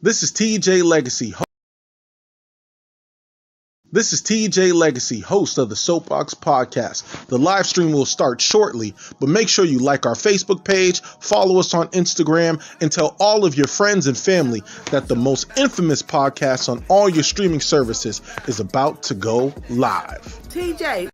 This is TJ Legacy. This is TJ Legacy, host of the Soapboxx Podcast. The live stream will start shortly, but make sure you like our Facebook page, follow us on Instagram, and tell all of your friends and family that the most infamous podcast on all your streaming services is about to go live. TJ.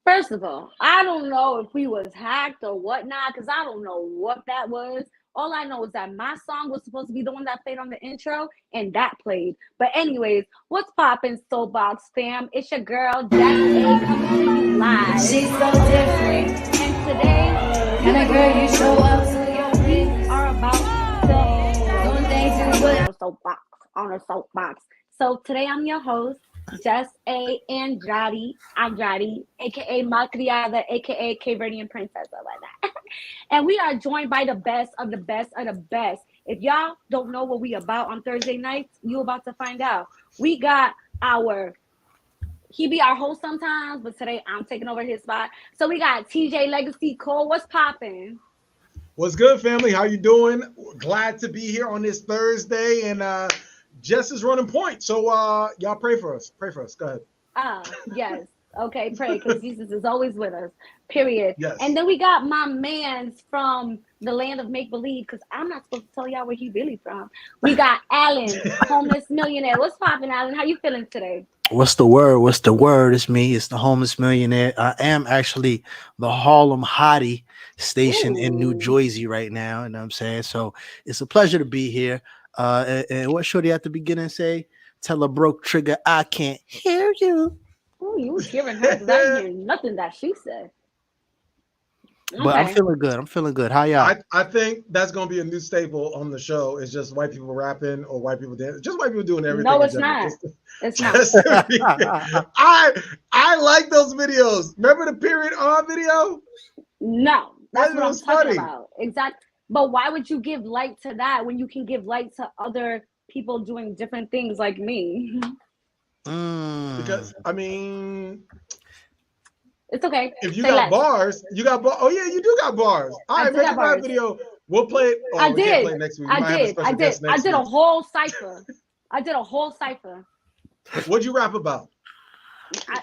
First of all, I don't know if we was hacked or whatnot, because I don't know what that was. All I know is that my song was supposed to be the one that played on the intro, and that played. But anyways, what's poppin', Soapboxx fam? It's your girl, Jackie A, coming live. She's so different. And today, Kind of girl you show up to your we are about to doing things you would. on a soapbox. So today I'm your host, Jess A. Andrade, aka Malcriada, aka Cavernian Princess, like that. And we are joined by the best of the best of the best. If y'all don't know what we about on Thursday nights, you about to find out. We got he be our host sometimes, but today I'm taking over his spot. So we got TJ Legacy Cole. What's poppin'? What's good, family? How you doing? Glad to be here on this Thursday, and Jess is running point. So y'all pray for us. Pray for us. Go ahead. Yes. Okay, pray, because Jesus is always with us. Period. Yes. And then we got my mans from the land of make-believe, because I'm not supposed to tell y'all where he really from. We got Alan, homeless millionaire. What's poppin', Alan? How you feeling today? What's the word? What's the word? It's me. It's the homeless millionaire. I am actually the Harlem Hottie station in New Jersey right now. You know what I'm saying? So it's a pleasure to be here. And what should he at the beginning say? Tell a broke trigger I can't hear you. Oh, you was hearing her, because I didn't hear nothing that she said. But I'm feeling good. I'm feeling good. How y'all? I think that's gonna be a new staple on the show. It's just white people rapping or white people dancing. Just white people doing everything. No, it's not. It's not. I like those videos. Remember the period on video? No, that's what I'm was talking funny. about. Exactly. But why would you give light to that when you can give light to other people doing different things like me? Because I mean, it's okay. if you Say got less. bars, you got bars. Oh yeah, you do got bars. All I right, do make got a bars. video. We'll play it. Oh, I we can't did. play it next week. We might have a special guest I next did a week. whole cipher. I did a whole cipher. What'd you rap about?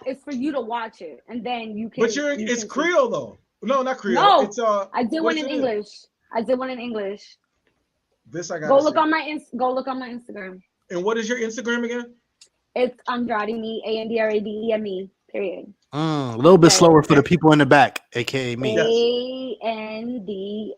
It's for you to watch it, and then you can. But it's can Creole though. No, not Creole. No, It's I did one in it? English. I did one in English. This I got. Go look on my Instagram. And what is your Instagram again? It's Andrade me, ANDRADEME. Period. A little bit slower for the people in the back, aka me. ANDRADEME.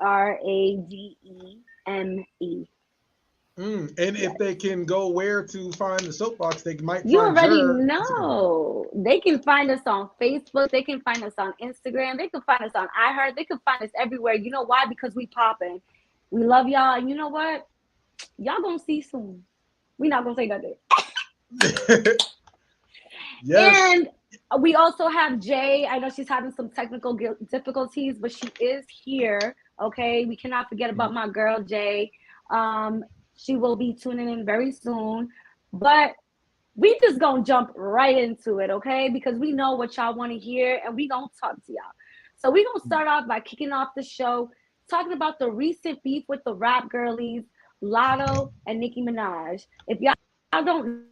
And if they can go where to find the Soapboxx, they might You find already your know. They can find us on Facebook. They can find us on Instagram. They can find us on iHeart. They can find us everywhere. You know why? Because we popping. We love y'all. And you know what? Y'all gonna see soon. We not gonna say nothing. Yes. And we also have Jay. I know she's having some technical difficulties, but she is here. Okay, we cannot forget about my girl Jay. She will be tuning in very soon. But we just gonna jump right into it, okay? Because we know what y'all want to hear, and we gonna talk to y'all. So we gonna start off by kicking off the show, talking about the recent beef with the rap girlies, Lotto and Nicki Minaj. If y'all don't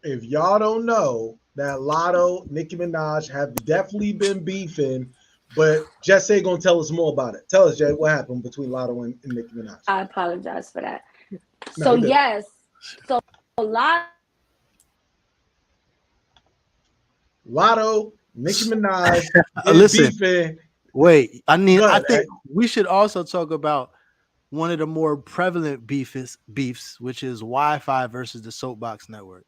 If y'all don't know that Lotto, Nicki Minaj have definitely been beefing But Jesse gonna tell us more about it. Tell us, Jay, what happened between Lotto and Nicki Minaj. I apologize for that. No, So you good. yes, so Lotto. Lotto, Nicki Minaj, Listen, beefing. wait. I Go think ahead, we should also talk about one of the more prevalent beefs, which is Wi-Fi versus the Soapbox network.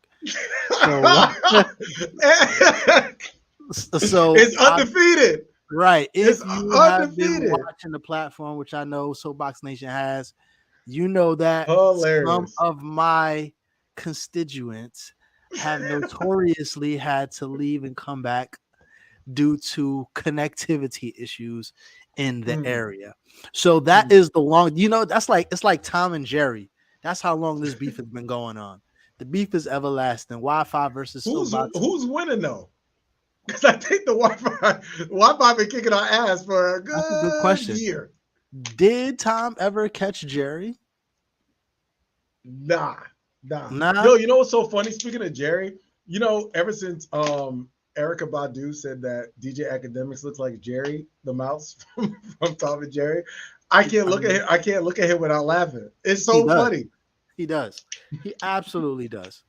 So it's undefeated. Right. If It's you have been undefeated. watching the platform, which I know Soapbox Nation has, you know that Hilarious. some of my constituents have notoriously had to leave and come back due to connectivity issues in the area. So that is the long, that's like, it's like Tom and Jerry. That's how long this beef has been going on. The beef is everlasting. Wi-Fi versus Soapbox. Who's winning though? Because I think the Wi-Fi been kicking our ass for a good question. year. Did Tom ever catch Jerry? Nah. Nah. Yo, you know what's so funny? Speaking of Jerry, ever since Erykah Badu said that DJ Academics looks like Jerry the mouse from Tom and Jerry, I can't look at him without laughing. It's so funny. He does. He absolutely does.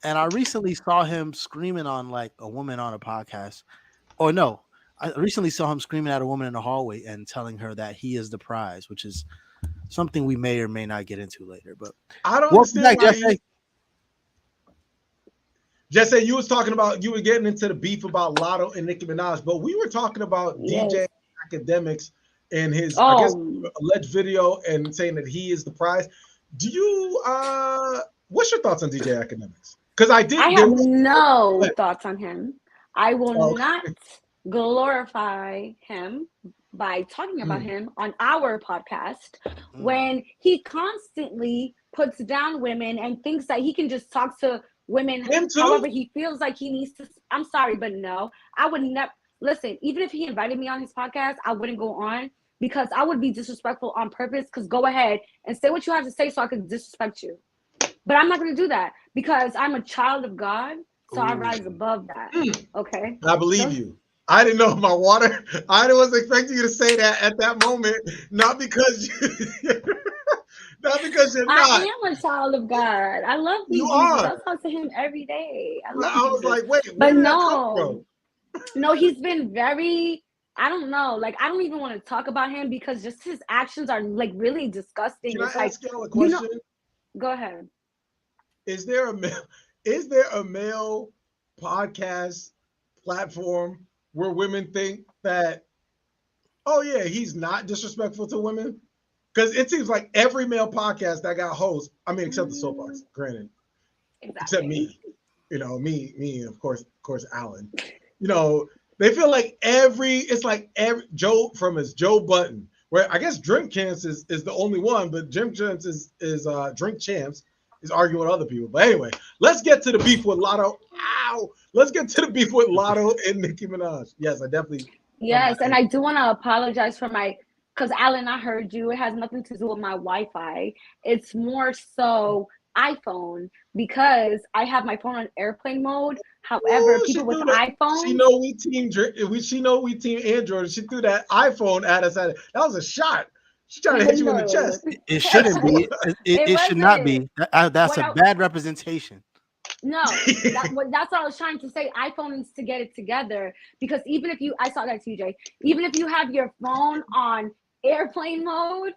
And I recently saw him screaming on like a woman on a podcast. Or no, I recently saw him screaming at a woman in the hallway and telling her that he is the prize, which is something we may or may not get into later. But I don't understand why Jesse, you was talking about, you were getting into the beef about Lotto and Nicki Minaj, but we were talking about DJ Academics and his, I guess, alleged video and saying that he is the prize. Do you, what's your thoughts on DJ Academics? Because I have no thoughts on him. I will not glorify him by talking about him on our podcast when he constantly puts down women and thinks that he can just talk to women however he feels like he needs to. I'm sorry, but no, I would never listen. Even if he invited me on his podcast, I wouldn't go on because I would be disrespectful on purpose. Because go ahead and say what you have to say so I can disrespect you. But I'm not going to do that because I'm a child of God, so I rise above that. Okay? I believe you. I didn't know my water. I wasn't expecting you to say that at that moment, not because not because you're not. I am a child of God. I love you. I talk to him every day. I was like, wait, but no, he's been very. I don't know. Like, I don't even want to talk about him because just his actions are like really disgusting. Can I ask y'all a question? Go ahead. Is there a male podcast platform where women think that, oh yeah, he's not disrespectful to women? Because it seems like every male podcast that got hosts, I mean, except the Soapbox, granted, except me, me, of course, Alan, they feel like every Joe Button, where I guess Drink Champs is the only one, but Drink Champs is Drink Champs is arguing with other people. But anyway, let's get to the beef with Lotto. Let's get to the beef with Lotto and Nicki Minaj. Yes, I definitely. Yes, and I do want to apologize for because Alan, I heard you. It has nothing to do with my Wi-Fi. It's more so iPhone because I have my phone on airplane mode. However, people with iPhone, she know we team Android. She threw that iPhone at us. That was a shot. She's trying to hit you in the chest. It shouldn't be. It should not be. That's a bad representation. No, that's what I was trying to say. iPhone needs to get it together because I saw that TJ, even if you have your phone on airplane mode,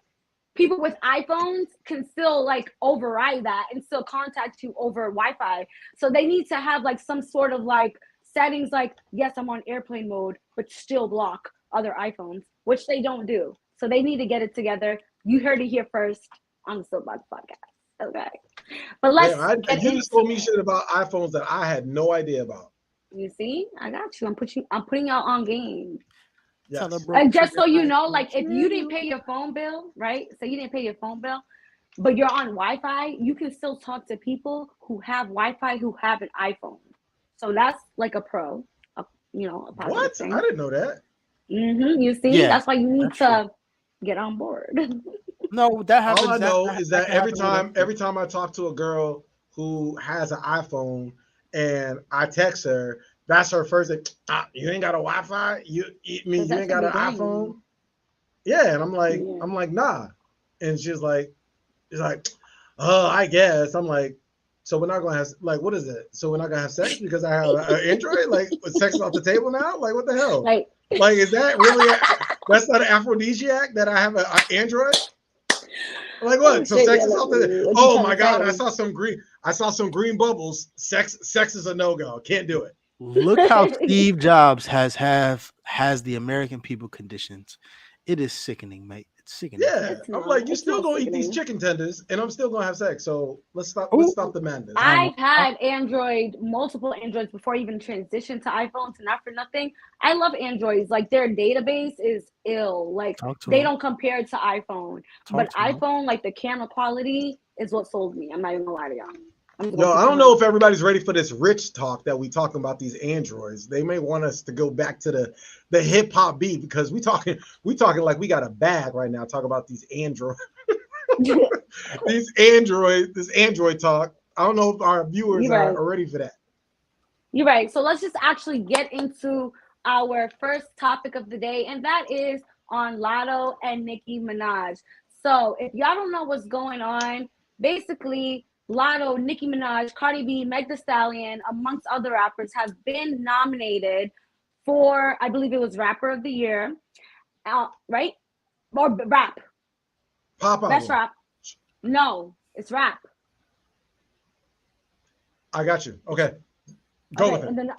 people with iPhones can still like override that and still contact you over Wi-Fi. So they need to have like some sort of like settings like, yes, I'm on airplane mode, but still block other iPhones, which they don't do. So they need to get it together. You heard it here first on the Soapboxx Podcast. Okay. But you just told me shit about iPhones that I had no idea about. You see, I got you. I'm putting y'all on game. Yes. And just so you know, like if you didn't pay your phone bill, right? So you didn't pay your phone bill, but you're on Wi-Fi, you can still talk to people who have Wi-Fi who have an iPhone. So that's like a pro, a what? thing. I didn't know that. You see, that's why you need to get on board. No, that happens. All I know is that every time I talk to a girl who has an iPhone and I text her That's her first thing. You ain't got a Wi-Fi. Because You that ain't should got be an done. iPhone. Yeah, and Yeah. I'm like, nah. And she's like, oh, I guess. I'm like, so we're not gonna have like, what is it? So we're not gonna have sex because I have an Android? Like, sex is off the table now? Like, what the hell? Like, Like, is that really? That's not an aphrodisiac that I have an Android? Like oh what? So shit, yeah, sex is like, off the. what you Oh trying my to god! say? I saw some green bubbles. Sex is a no go. Can't do it. Look how Steve Jobs has the American people conditions. It is sickening, mate. It's sickening. Yeah, It's I'm not. like, you It's still not gonna eat these sickening. chicken tenders, and I'm still gonna have sex. So let's stop. Let's Oh, stop the madness. um, I've I, had Android, multiple Androids before I even transitioned to iPhones, and not for nothing. I love Androids. Like their database is ill. Like talk to they him. don't compare to iPhone. Talk But to him. iPhone, like the camera quality is what sold me. I'm not even gonna lie to y'all. I'm just gonna Yo, keep I it don't know 100. if everybody's ready for this rich talk that we talking about these androids. They may want us to go back to the hip hop beat because we talking like we got a bag right now. Talk about these android this android talk. I don't know if our viewers You're right. are ready for that. You're right. So let's just actually get into our first topic of the day, and that is on Lotto and Nicki Minaj. So if y'all don't know what's going on, basically Lotto, Nicki Minaj, Cardi B, Meg Thee Stallion, amongst other rappers, have been nominated for, I believe it was Rapper of the Year, right? Or rap, Pop best album. rap. No, it's rap. I got you. Okay, go Okay, with it. and then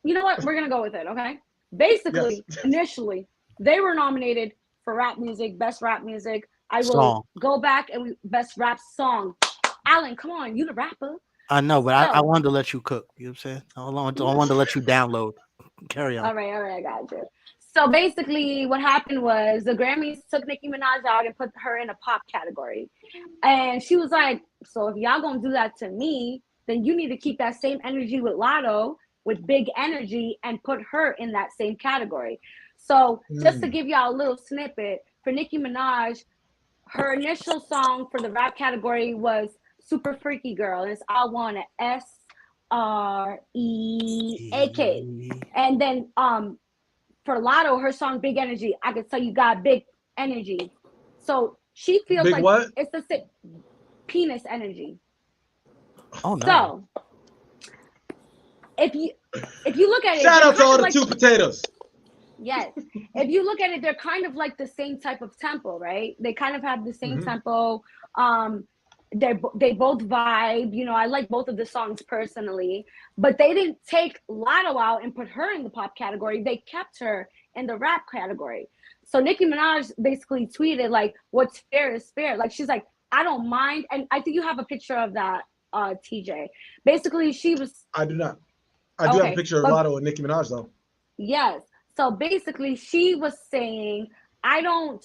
you know what? We're gonna go with it. Okay. Yes. Basically, initially, they were nominated for rap music, best rap music. I will Song. go back and best rap song. Alan, come on, you the rapper. I know, but I So, wanted to let you cook. You know what I'm saying? I wanted to let you download. Carry on. all right, I got you. So basically, what happened was the Grammys took Nicki Minaj out and put her in a pop category, and she was like, "So if y'all gonna do that to me, then you need to keep that same energy with Lotto, with big energy, and put her in that same category." So just to Mm. give y'all a little snippet for Nicki Minaj, her initial song for the rap category was "Super Freaky Girl," and it's "I Wanna SREAK," and then for Lotto, her song "Big Energy," I could tell you got big energy. So she feels Big like what? it's the same penis energy. Oh no. So if you if you look at it, Shout they're out to kind all of the like, two potatoes. yes. If you look at it, they're kind of like the same type of tempo, right? They kind of have the same Hmm. tempo. Um, they both vibe. You know, I like both of the songs personally, but they didn't take Lotto out and put her in the pop category. They kept her in the rap category. So Nicki Minaj basically tweeted like, "What's fair is fair." Like she's like, "I don't mind," and I think you have a picture of that, TJ. Basically, she was I do not. I do have a okay, picture of but Lotto and Nicki Minaj though. yes. So basically, she was saying, I don't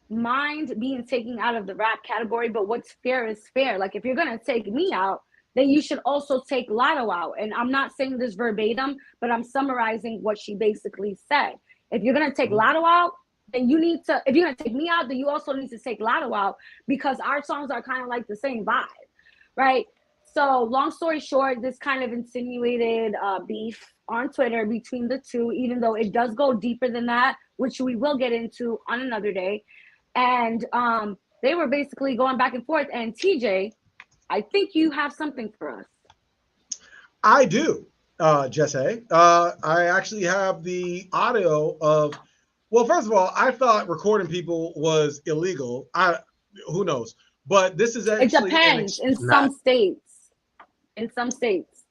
mind being taken out of the rap category, but what's fair is fair. Like, if you're going to take me out, then you should also take Lotto out. And I'm not saying this verbatim, but I'm summarizing what she basically said. If you're going to take Lotto out, then you need to, if you're going to take me out, then you also need to take Lotto out because our songs are kind of like the same vibe, right? So, long story short, this kind of insinuated beef on Twitter between the two, even though it does go deeper than that, which we will get into on another day. And they were basically going back and forth. And TJ, I think you have something for us. I do, Jesse. I actually have the audio of. Well, first of all, I thought recording people was illegal. Who knows? But this is It actually depends in It's not. some states. In some states.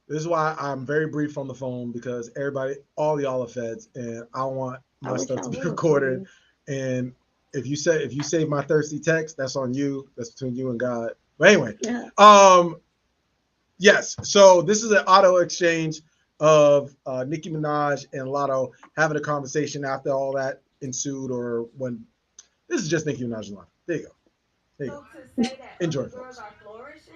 this is why I'm very brief on the phone because everybody, all y'all are feds, and I want I my wish stuff I to be was. recorded. And if you save my thirsty text, that's on you. That's between you and God. But anyway, Yeah. um, yes. So this is an auto exchange of Nicki Minaj and Lotto having a conversation after all that ensued, or when this is just Nicki Minaj and Lotto. There you go. There you So go. to say that Enjoy, other girls folks. are flourishing,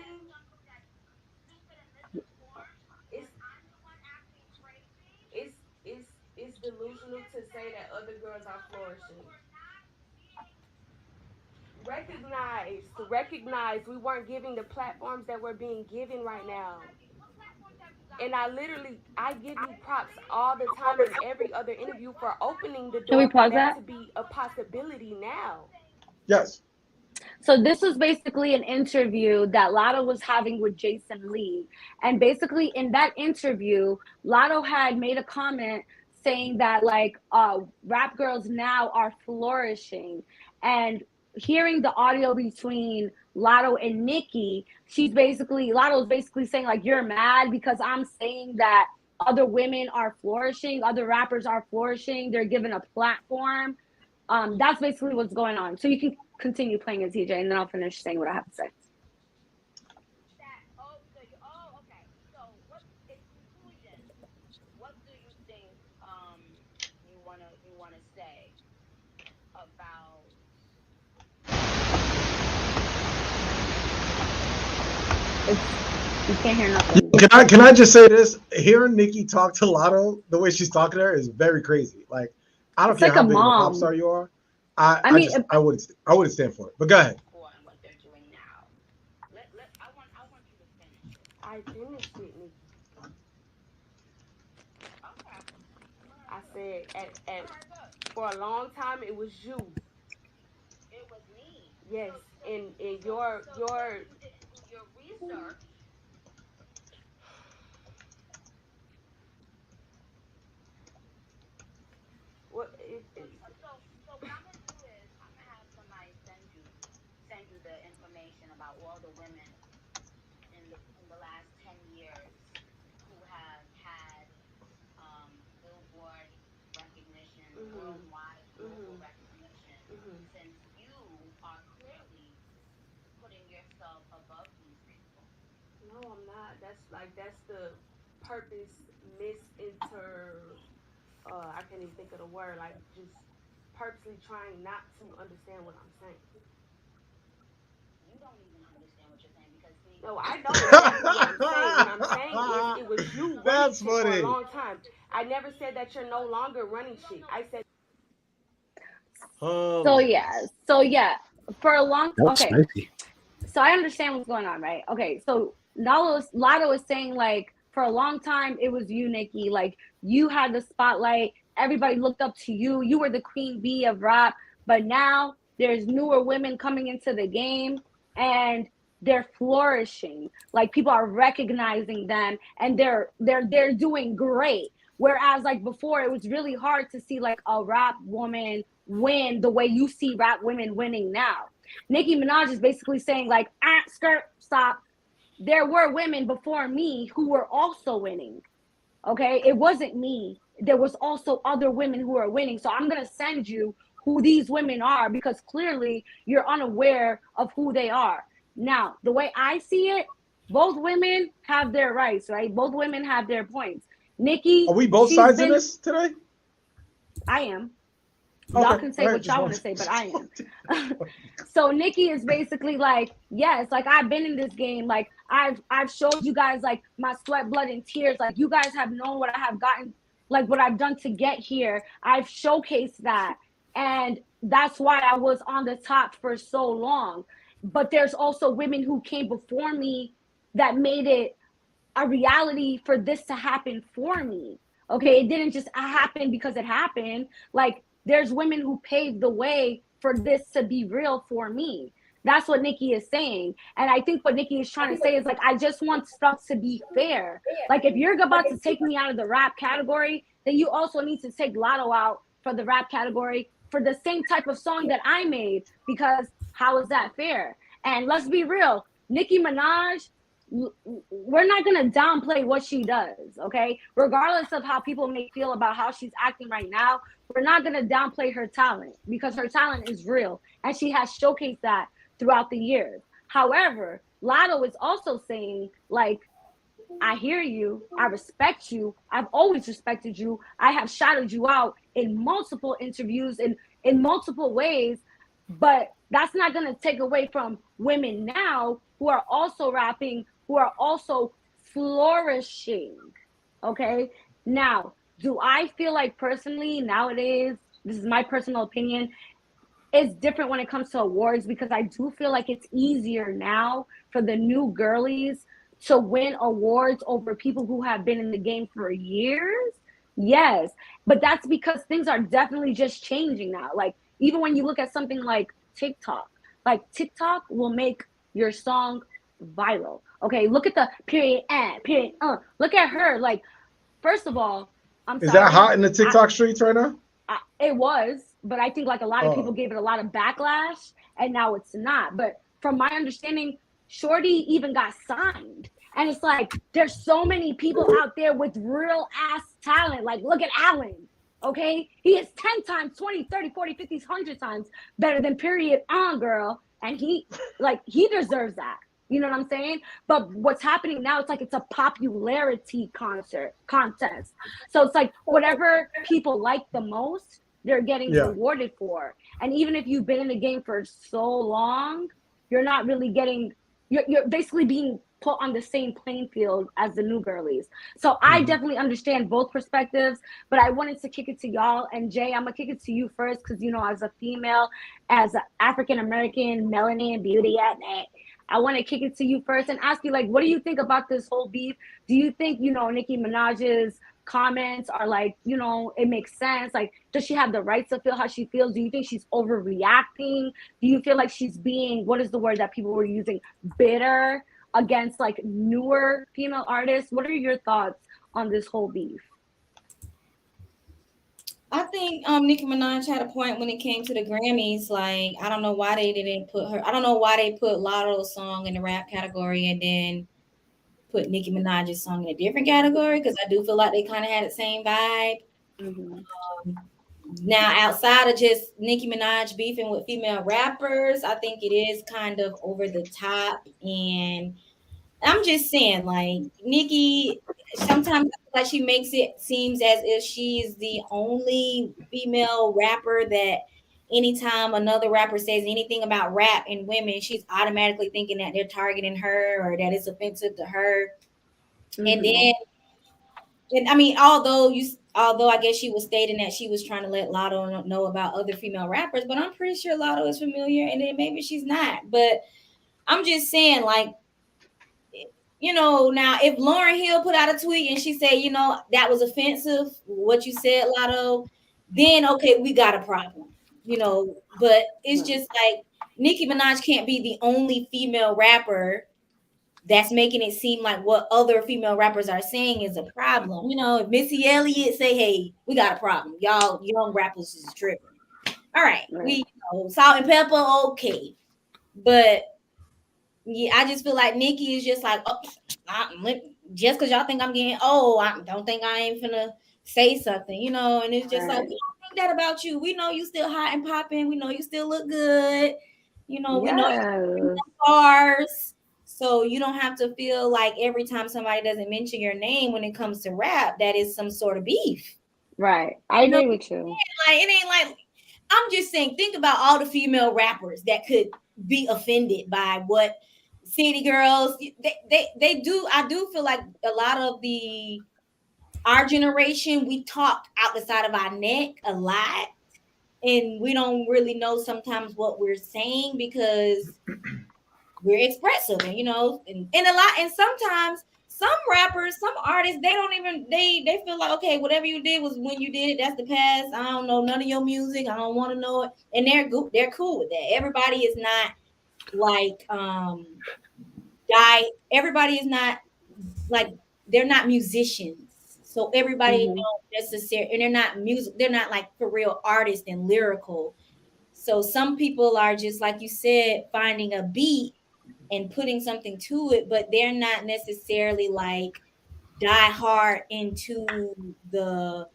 it's it's it's delusional to say that other girls are flourishing. Recognize we weren't giving the platforms that we're being given right now. And I give you props all the time in every other interview for opening the Can we door for pause that that? to be a possibility now. Yes. So this was basically an interview that Lotto was having with Jason Lee. And basically in that interview, Lotto had made a comment saying that like rap girls now are flourishing. And hearing the audio between Lotto and Nicki, Lotto's basically saying like, you're mad because I'm saying that other women are flourishing, other rappers are flourishing, they're given a platform. That's basically what's going on. So you can continue playing as TJ, and then I'll finish saying what I have to say. Okay. So, what in conclusion, what do you think you wanna say about You can't hear nothing. Can I just say this? Hearing Nicki talk to Lotto the way she's talking to her is very crazy. Like, I don't It's care like how a big of a pop mom. star you are. I I mean, wouldn't stand for it. But go ahead. and what they're doing now? I want you to finish it. I finished it, Nikki. Okay. I said for a long time it was you. It was me. Yes, in So you didn't do your research. what it So what I'm gonna do is I'm gonna have somebody send you the information about all the women in the last 10 years who have had Billboard recognition, worldwide global recognition, since you are clearly putting yourself above these people. No, I'm not. That's the purpose misinter. I can't even think of the word. Like just purposely trying not to understand what I'm saying. You don't even understand what you're saying because see, No, I know exactly what I'm saying. What I'm saying is it was you running That's shit for funny. a long time. I never said that you're no longer running shit. I said Oh, so my yeah, for a long That's okay. spicy. So I understand what's going on, right? Okay, so Lotto is saying like for a long time it was you, Nicki. Like you had the spotlight. Everybody looked up to you. You were the queen bee of rap. But now there's newer women coming into the game and they're flourishing. Like people are recognizing them and they're doing great. Whereas like before it was really hard to see like a rap woman win the way you see rap women winning now. Nicki Minaj is basically saying like, skirt, stop. There were women before me who were also winning. Okay, it wasn't me. There was also other women who are winning. So I'm gonna send you who these women are because clearly you're unaware of who they are. Now, the way I see it, both women have their rights, right? Both women have their points. Nicki, Are we both she's sides in been. this today? I am. Y'all Okay. can say All right, what just y'all want want to say, to. but I am. So Nicki is basically like, yes, like I've been in this game. Like I've showed you guys like my sweat, blood, and tears. Like you guys have known what I have gotten, like what I've done to get here. I've showcased that. And that's why I was on the top for so long. But there's also women who came before me that made it a reality for this to happen for me. Okay, it didn't just happen because it happened. Like there's women who paved the way for this to be real for me. That's what Nicki is saying. And I think what Nicki is trying to say is like, I just want stuff to be fair. Like if you're about to take me out of the rap category, then you also need to take Lotto out for the rap category for the same type of song that I made, because how is that fair? And let's be real, Nicki Minaj, we're not going to downplay what she does, okay? Regardless of how people may feel about how she's acting right now, we're not going to downplay her talent because her talent is real and she has showcased that throughout the years. However, Lotto is also saying, like, I hear you, I respect you, I've always respected you, I have shouted you out in multiple interviews and in multiple ways, but that's not going to take away from women now who are also rapping, who are also flourishing. Okay. Now, do I feel like personally nowadays, this is my personal opinion, it's different when it comes to awards because I do feel like it's easier now for the new girlies to win awards over people who have been in the game for years? Yes. But that's because things are definitely just changing now. Like, even when you look at something like TikTok will make your song viral. Okay, look at the period and period. Look at her. Like, first of all, I'm Is that sorry. hot in the TikTok streets right now? It was, but I think like a lot of people Oh, gave it a lot of backlash, and now it's not. But from my understanding, Shorty even got signed. And it's like, there's so many people out there with real ass talent. Like, look at Allen. Okay, he is 10 times, 20, 30, 40, 50, 100 times better than period on girl. And he deserves that. You know what I'm saying? But what's happening now, it's like it's a popularity contest. So it's like whatever people like the most, they're getting yeah. rewarded for. And even if you've been in the game for so long, you're not really getting, you're basically being put on the same playing field as the new girlies. So I definitely understand both perspectives, but I wanted to kick it to y'all. And Jay, I'm gonna kick it to you first, because as a female, as an African American, melanin beauty at that, I want to kick it to you first and ask you, like, what do you think about this whole beef? Do you think, Nicki Minaj's comments are like, it makes sense? Like, does she have the right to feel how she feels? Do you think she's overreacting? Do you feel like she's being, what is the word that people were using, bitter against like newer female artists? What are your thoughts on this whole beef? I think Nicki Minaj had a point when it came to the Grammys. Like, I don't know why they didn't put her. I don't know why they put Lotto's song in the rap category and then put Nicki Minaj's song in a different category, because I do feel like they kind of had the same vibe. Mm-hmm. Now, outside of just Nicki Minaj beefing with female rappers, I think it is kind of over the top. And I'm just saying, like, Nicki, sometimes I feel like she makes it seems as if she's the only female rapper that anytime another rapper says anything about rap and women, she's automatically thinking that they're targeting her or that it's offensive to her. And then, and I mean, although I guess she was stating that she was trying to let Lotto know about other female rappers, but I'm pretty sure Lotto is familiar, and then maybe she's not. But I'm just saying, like, now if Lauryn Hill put out a tweet and she said, that was offensive, what you said, Lotto, then okay, we got a problem, but it's just like Nicki Minaj can't be the only female rapper that's making it seem like what other female rappers are saying is a problem. If Missy Elliott say, hey, we got a problem, y'all young rappers is tripping. All right. We Salt and Pepper, okay. But yeah, I just feel like Nicki is just like, just because y'all think I'm getting old, I don't think I ain't finna say something, and it's just like, we don't think that about you. We know you still hot and popping. We know you still look good. We know you bars. So you don't have to feel like every time somebody doesn't mention your name when it comes to rap, that is some sort of beef. Right. I agree with you. Like, it ain't like, I'm just saying, think about all the female rappers that could be offended by what City Girls, they do. I do feel like a lot of our generation, we talk out the side of our neck a lot, and we don't really know sometimes what we're saying because we're expressive, and and a lot, and sometimes some rappers, some artists, they don't even they feel like, okay, whatever you did was when you did it, that's the past. I don't know none of your music. I don't want to know it, and they're cool with that. Everybody is not like everybody is not like, they're not musicians, so everybody don't necessarily, and they're not like for real artists and lyrical. So some people are just, like you said, finding a beat and putting something to it, but they're not necessarily like die hard into the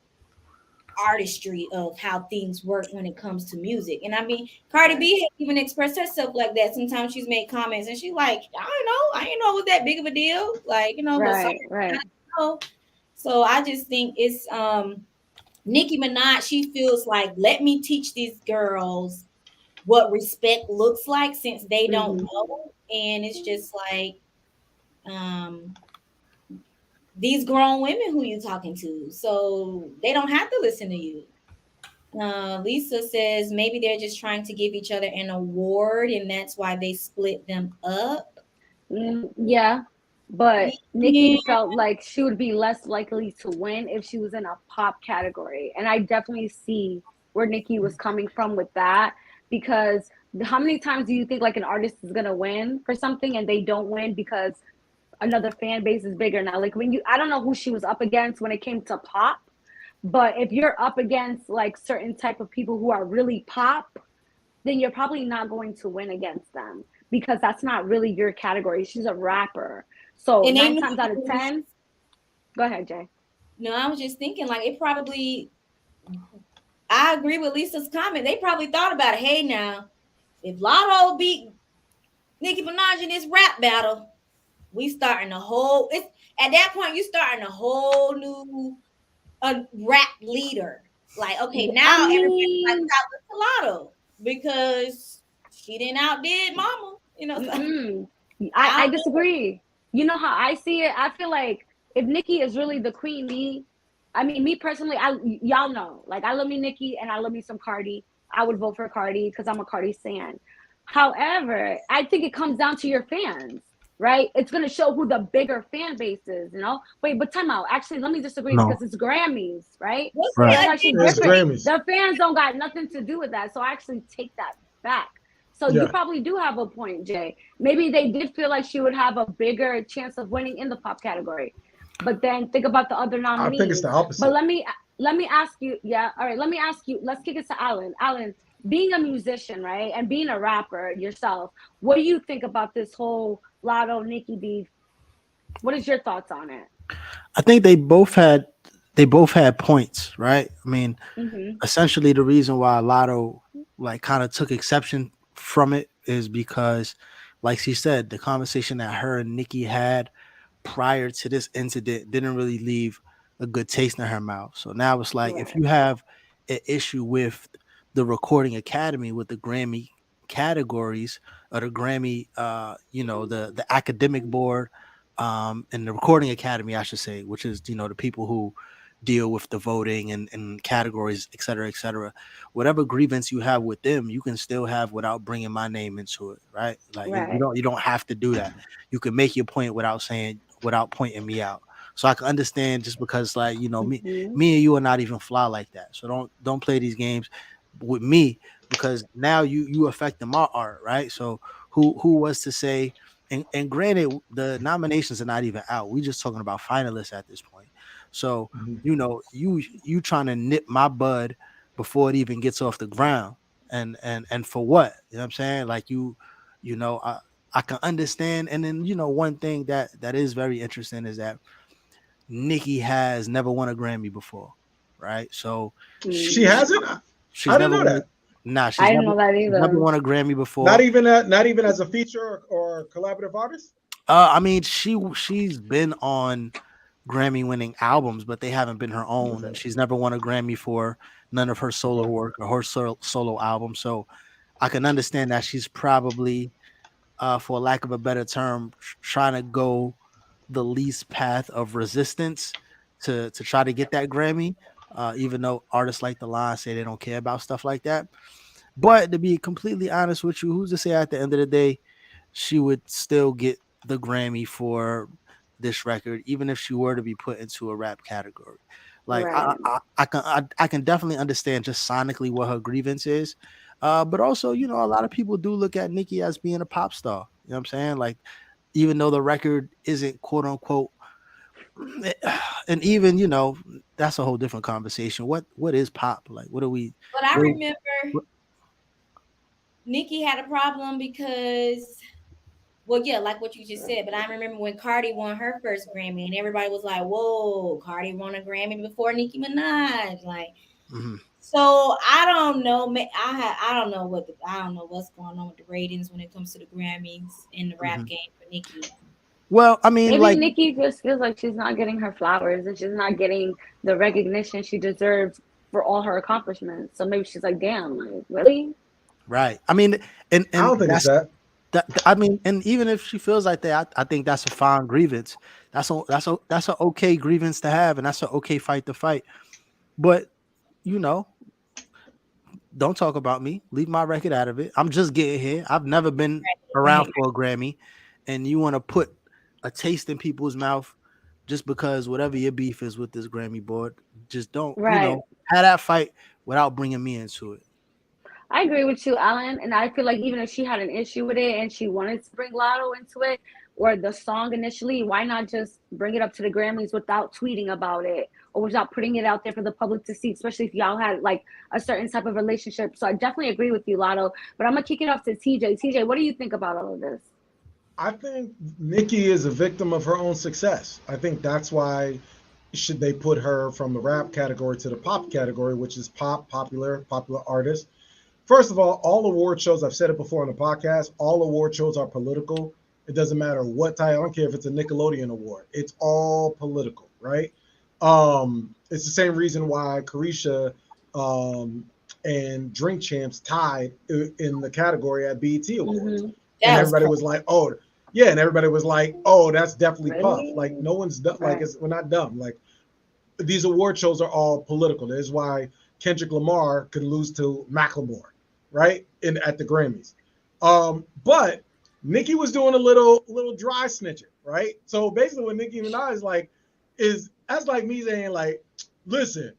artistry of how things work when it comes to music. And I mean, Cardi B has even expressed herself like that. Sometimes she's made comments and she's like, I didn't know it was that big of a deal. Like, right. So I just think it's Nicki Minaj, she feels like, let me teach these girls what respect looks like, since they don't know. And it's just like, these grown women who you talking to, so they don't have to listen to you. Lisa says maybe they're just trying to give each other an award, and that's why they split them up. Yeah, but Yeah. Nikki felt like she would be less likely to win if she was in a pop category. And I definitely see where Nikki was coming from with that, because how many times do you think like an artist is gonna win for something and they don't win because another fan base is bigger now? Like when you, I don't know who she was up against when it came to pop, but if you're up against like certain type of people who are really pop, then you're probably not going to win against them because that's not really your category. She's a rapper. So And they nine knew times out of 10, go ahead, Jay. no, I was just thinking like it probably I agree with Lisa's comment. They probably thought about it. Hey now, if Lotto beat Nicki Minaj in this rap battle, we starting a whole it's at that point you starting a whole new rap leader. Like, okay, now I everybody's like mean, stop with Lotto because she didn't outdid mama, you know. So I I don't know. disagree. You know how I see it? I feel like if Nikki is really the queen bee, I mean, me personally, y'all know, like I love me Nikki and I love me some Cardi. I would vote for Cardi because I'm a Cardi stan. However, I think it comes down to your fans, right? It's gonna show who the bigger fan base is, you know. Wait, but time out. Actually, let me disagree No, because it's Grammys, right? What's So the right. that's idea? actually It's different. Grammys. The fans don't got nothing to do with that. So I actually take that back. So you Yeah, probably do have a point, Jay. Maybe they did feel like she would have a bigger chance of winning in the pop category. But then think about the other I think it's the nominees. But opposite. let me ask you, yeah, all right, let me ask you, let's kick it to Alan. Alan, being a musician, right, and being a rapper yourself, what do you think about this whole Lotto Nicki beef? What is your thoughts on it? I think they both had points, right? I mean, Mm-hmm. essentially the reason why Lotto like kind of took exception from it is because, like she said, the conversation that her and Nikki had prior to this incident didn't really leave a good taste in her mouth. So now it's like if Right. you have an issue with the Recording Academy with the Grammy categories or the Grammy, the academic board, and the Recording Academy, I should say, which is the people who deal with the voting and categories, et cetera, et cetera. Whatever grievance you have with them, you can still have without bringing my name into it, right? Like you Right. don't you don't have to do that. You can make your point without pointing me out. So I can understand just because like me Mm-hmm. me and you are not even fly like that. So don't play these games with me because now you affecting my art, right? So who was to say, and granted the nominations are not even out. We just talking about finalists at this point. So Mhm. you trying to nip my bud before it even gets off the ground. And for what? You know what I'm saying? Like you know, I can understand. And then one thing that is very interesting is that Nikki has never won a Grammy before, right? So She Mm. she hasn't. I she's didn't never know won. that. Nah, I didn't know that she's never either. won a Grammy Not before. even not even as a feature or collaborative artist. I mean, she's been on Grammy winning albums, but they haven't been her own, and Okay. she's never won a Grammy for none of her solo Okay. work or her solo album. So I can understand that she's probably, for lack of a better term, trying to go the least path of resistance to try to get that Grammy. Even though artists like the line say they don't care about stuff like that. But to be completely honest with you, who's to say at the end of the day she would still get the Grammy for this record, even if she were to be put into a rap category? Like Right. I can definitely understand just sonically what her grievance is. But also, a lot of people do look at Nicki as being a pop star. You know what I'm saying? Like, even though the record isn't quote unquote, and even that's a whole different conversation. What is pop? Like, what are we? But I What, remember what Nikki had a problem because well, yeah, like what you just said. But I remember when Cardi won her first Grammy, and everybody was like, "Whoa, Cardi won a Grammy before Nicki Minaj!" Like, mhm. so I don't know. I don't know I don't know what's going on with the ratings when it comes to the Grammys in the rap Mhm. game for Nicki. Well, I mean, Maybe like, Nikki just feels like she's not getting her flowers and she's not getting the recognition she deserves for all her accomplishments. So maybe she's like, damn, like, really? right. I mean, and I and don't think it's that's that. I mean, and even if she feels like that, I think that's a fine grievance. That's an okay grievance to have, and that's an okay fight to fight. But you know, don't talk about me. Leave my record out of it. I'm just getting here. I've never been Right, around right. for a Grammy, and you want to put a taste in people's mouth just because whatever your beef is with this Grammy board, just don't, Right. have that fight without bringing me into it. I agree with you, Alan. And I feel like even if she had an issue with it and she wanted to bring Lotto into it or the song initially, why not just bring it up to the Grammys without tweeting about it or without putting it out there for the public to see, especially if y'all had like a certain type of relationship. So I definitely agree with you, Lotto. But I'm going to kick it off to TJ. TJ, what do you think about all of this? I think Nicki is a victim of her own success. I think that's why should they put her from the rap category to the pop category, which is popular artist. First of all award shows, I've said it before on the podcast, all award shows are political. It doesn't matter what title. I don't care if it's a Nickelodeon award. It's all political, right? It's the same reason why Carisha and Drink Champs tied in the category at BET Awards. Mm-hmm. And everybody was like, oh, yeah. And everybody was like, oh, that's definitely Really? Puff. Like, no one's dumb. Like, we're not dumb. Like, these award shows are all political. That is why Kendrick Lamar could lose to Macklemore, right? At the Grammys. But Nicki was doing a little dry snitching, right? So basically what Nicki Minaj is that's like me saying, like, listen,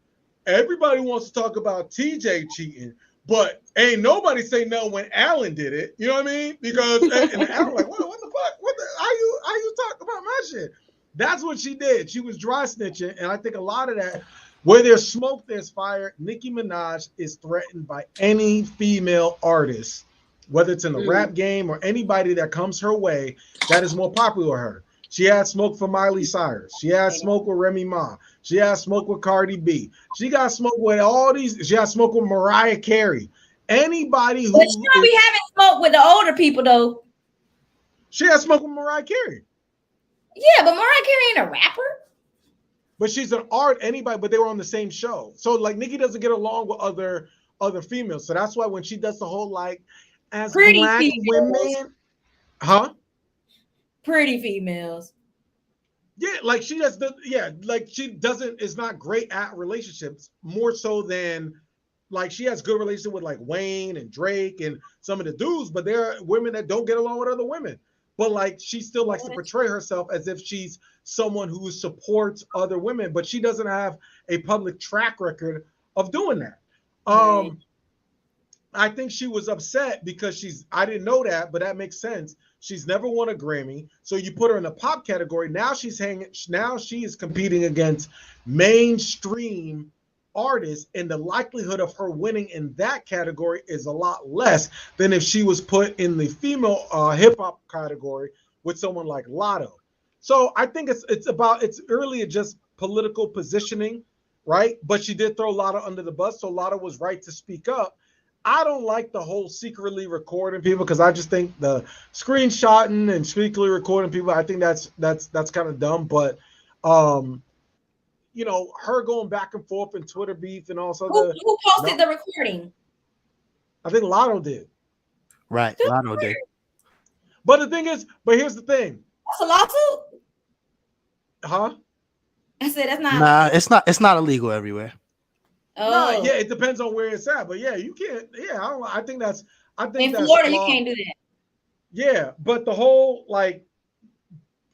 everybody wants to talk about TJ cheating, but ain't nobody say no when Alan did it. You know what I mean? Because and Alan like, what the fuck? How you talk about my shit? That's what she did. She was dry snitching, and I think a lot of that, where there's smoke, there's fire. Nicki Minaj is threatened by any female artist, whether it's in the rap game or anybody that comes her way that is more popular with her. She had smoke for Miley Cyrus. She had smoke with Remy Ma. She had smoke with Cardi B. She got smoke with all these. She had smoke with Mariah Carey. Anybody who. But she don't be having smoke with the older people though. She had smoke with Mariah Carey. Yeah, but Mariah Carey ain't a rapper. But she's an art. Anybody, but they were on the same show. So like Nicki doesn't get along with other females. So that's why when she does the whole like as Pretty black females. women, huh? Pretty females. Yeah, like she does like she doesn't is not great at relationships, more so than like she has good relationship with like Wayne and Drake and some of the dudes, but there are women that don't get along with other women. But like she still likes to portray herself as if she's someone who supports other women, but she doesn't have a public track record of doing that. I think she was upset because I didn't know that, but that makes sense. She's never won a Grammy. So you put her in the pop category. Now she is competing against mainstream artists, and the likelihood of her winning in that category is a lot less than if she was put in the female hip hop category with someone like Lotto. So I think it's really just political positioning, right? But she did throw Lotto under the bus, so Lotto was right to speak up. I don't like the whole secretly recording people because I just think the screenshotting and secretly recording people, I think that's kind of dumb. But you know, her going back and forth in Twitter beef and also who posted the recording? I think Lotto did. Right, Lotto did. But the thing is, here's the thing. That's a lawsuit? Huh? I said that's not. Nah, it's not illegal everywhere. Oh. No, yeah, it depends on where it's at. But yeah, you can't. Yeah, I think in that's flawed. Florida, you can't do that. Yeah, but the whole like,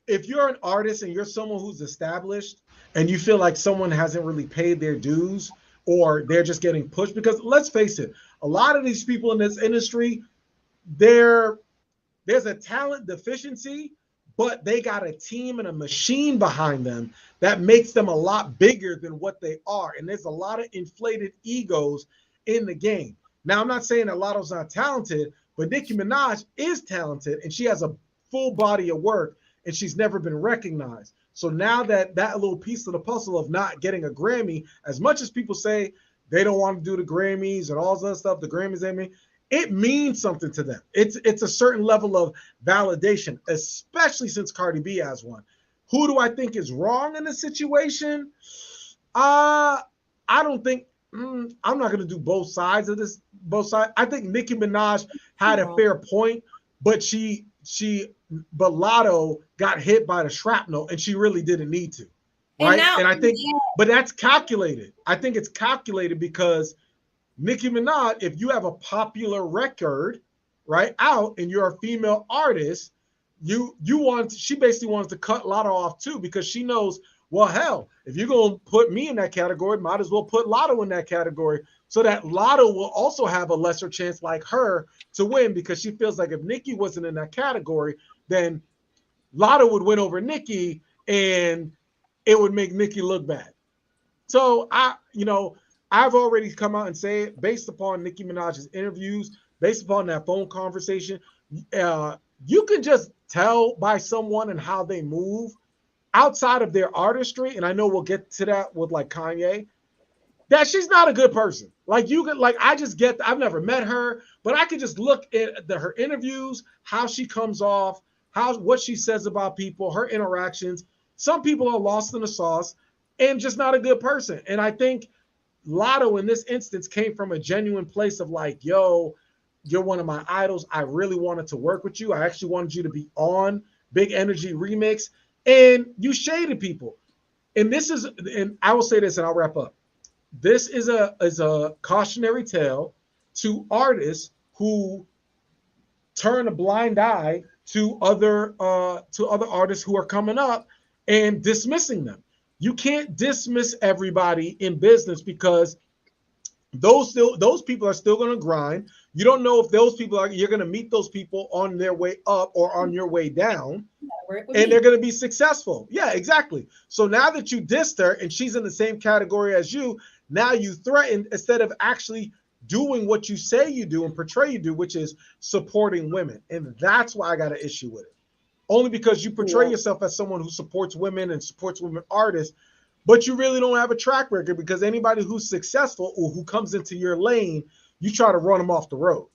if you're an artist and you're someone who's established and you feel like someone hasn't really paid their dues or they're just getting pushed, because let's face it, a lot of these people in this industry, there's a talent deficiency, but they got a team and a machine behind them that makes them a lot bigger than what they are. And there's a lot of inflated egos in the game. Now, I'm not saying that Lotto's not talented, but Nicki Minaj is talented and she has a full body of work and she's never been recognized. So now that little piece of the puzzle of not getting a Grammy, as much as people say they don't want to do the Grammys and all this other stuff, the Grammys, it means something to them. It's a certain level of validation, especially since Cardi B has one. Who do I think is wrong in this situation? I don't think I'm not going to do both sides of this. I think Nicki Minaj had a fair point, but but Lotto got hit by the shrapnel and she really didn't need to. Right. And I think, but that's calculated. I think it's calculated because Nicki Minaj, if you have a popular record, right, out and you're a female artist, she basically wants to cut Lotto off too, because she knows, well, hell, if you're gonna put me in that category, might as well put Lotto in that category, so that Lotto will also have a lesser chance like her to win, because she feels like if Nikki wasn't in that category, then Lotto would win over Nikki and it would make Nikki look bad. So I've already come out and say it based upon Nicki Minaj's interviews, based upon that phone conversation. You can just tell by someone and how they move outside of their artistry, and I know we'll get to that with like Kanye, that she's not a good person. Like I just get, I've never met her, but I could just look at her interviews, how she comes off, what she says about people, her interactions. Some people are lost in the sauce and just not a good person. And I think Lotto in this instance came from a genuine place of like, yo, you're one of my idols. I really wanted to work with you. I actually wanted you to be on Big Energy Remix, and you shaded people. And I will say this and I'll wrap up. This is a cautionary tale to artists who turn a blind eye to other artists who are coming up and dismissing them. You can't dismiss everybody in business, because those people are still going to grind. You don't know if you're going to meet those people on their way up or on your way down, and they're going to be successful. Yeah, exactly. So now that you dissed her and she's in the same category as you, now you threaten instead of actually doing what you say you do and portray you do, which is supporting women. And that's why I got an issue with it. Only because you portray yourself as someone who supports women and supports women artists, but you really don't have a track record, because anybody who's successful or who comes into your lane, you try to run them off the road.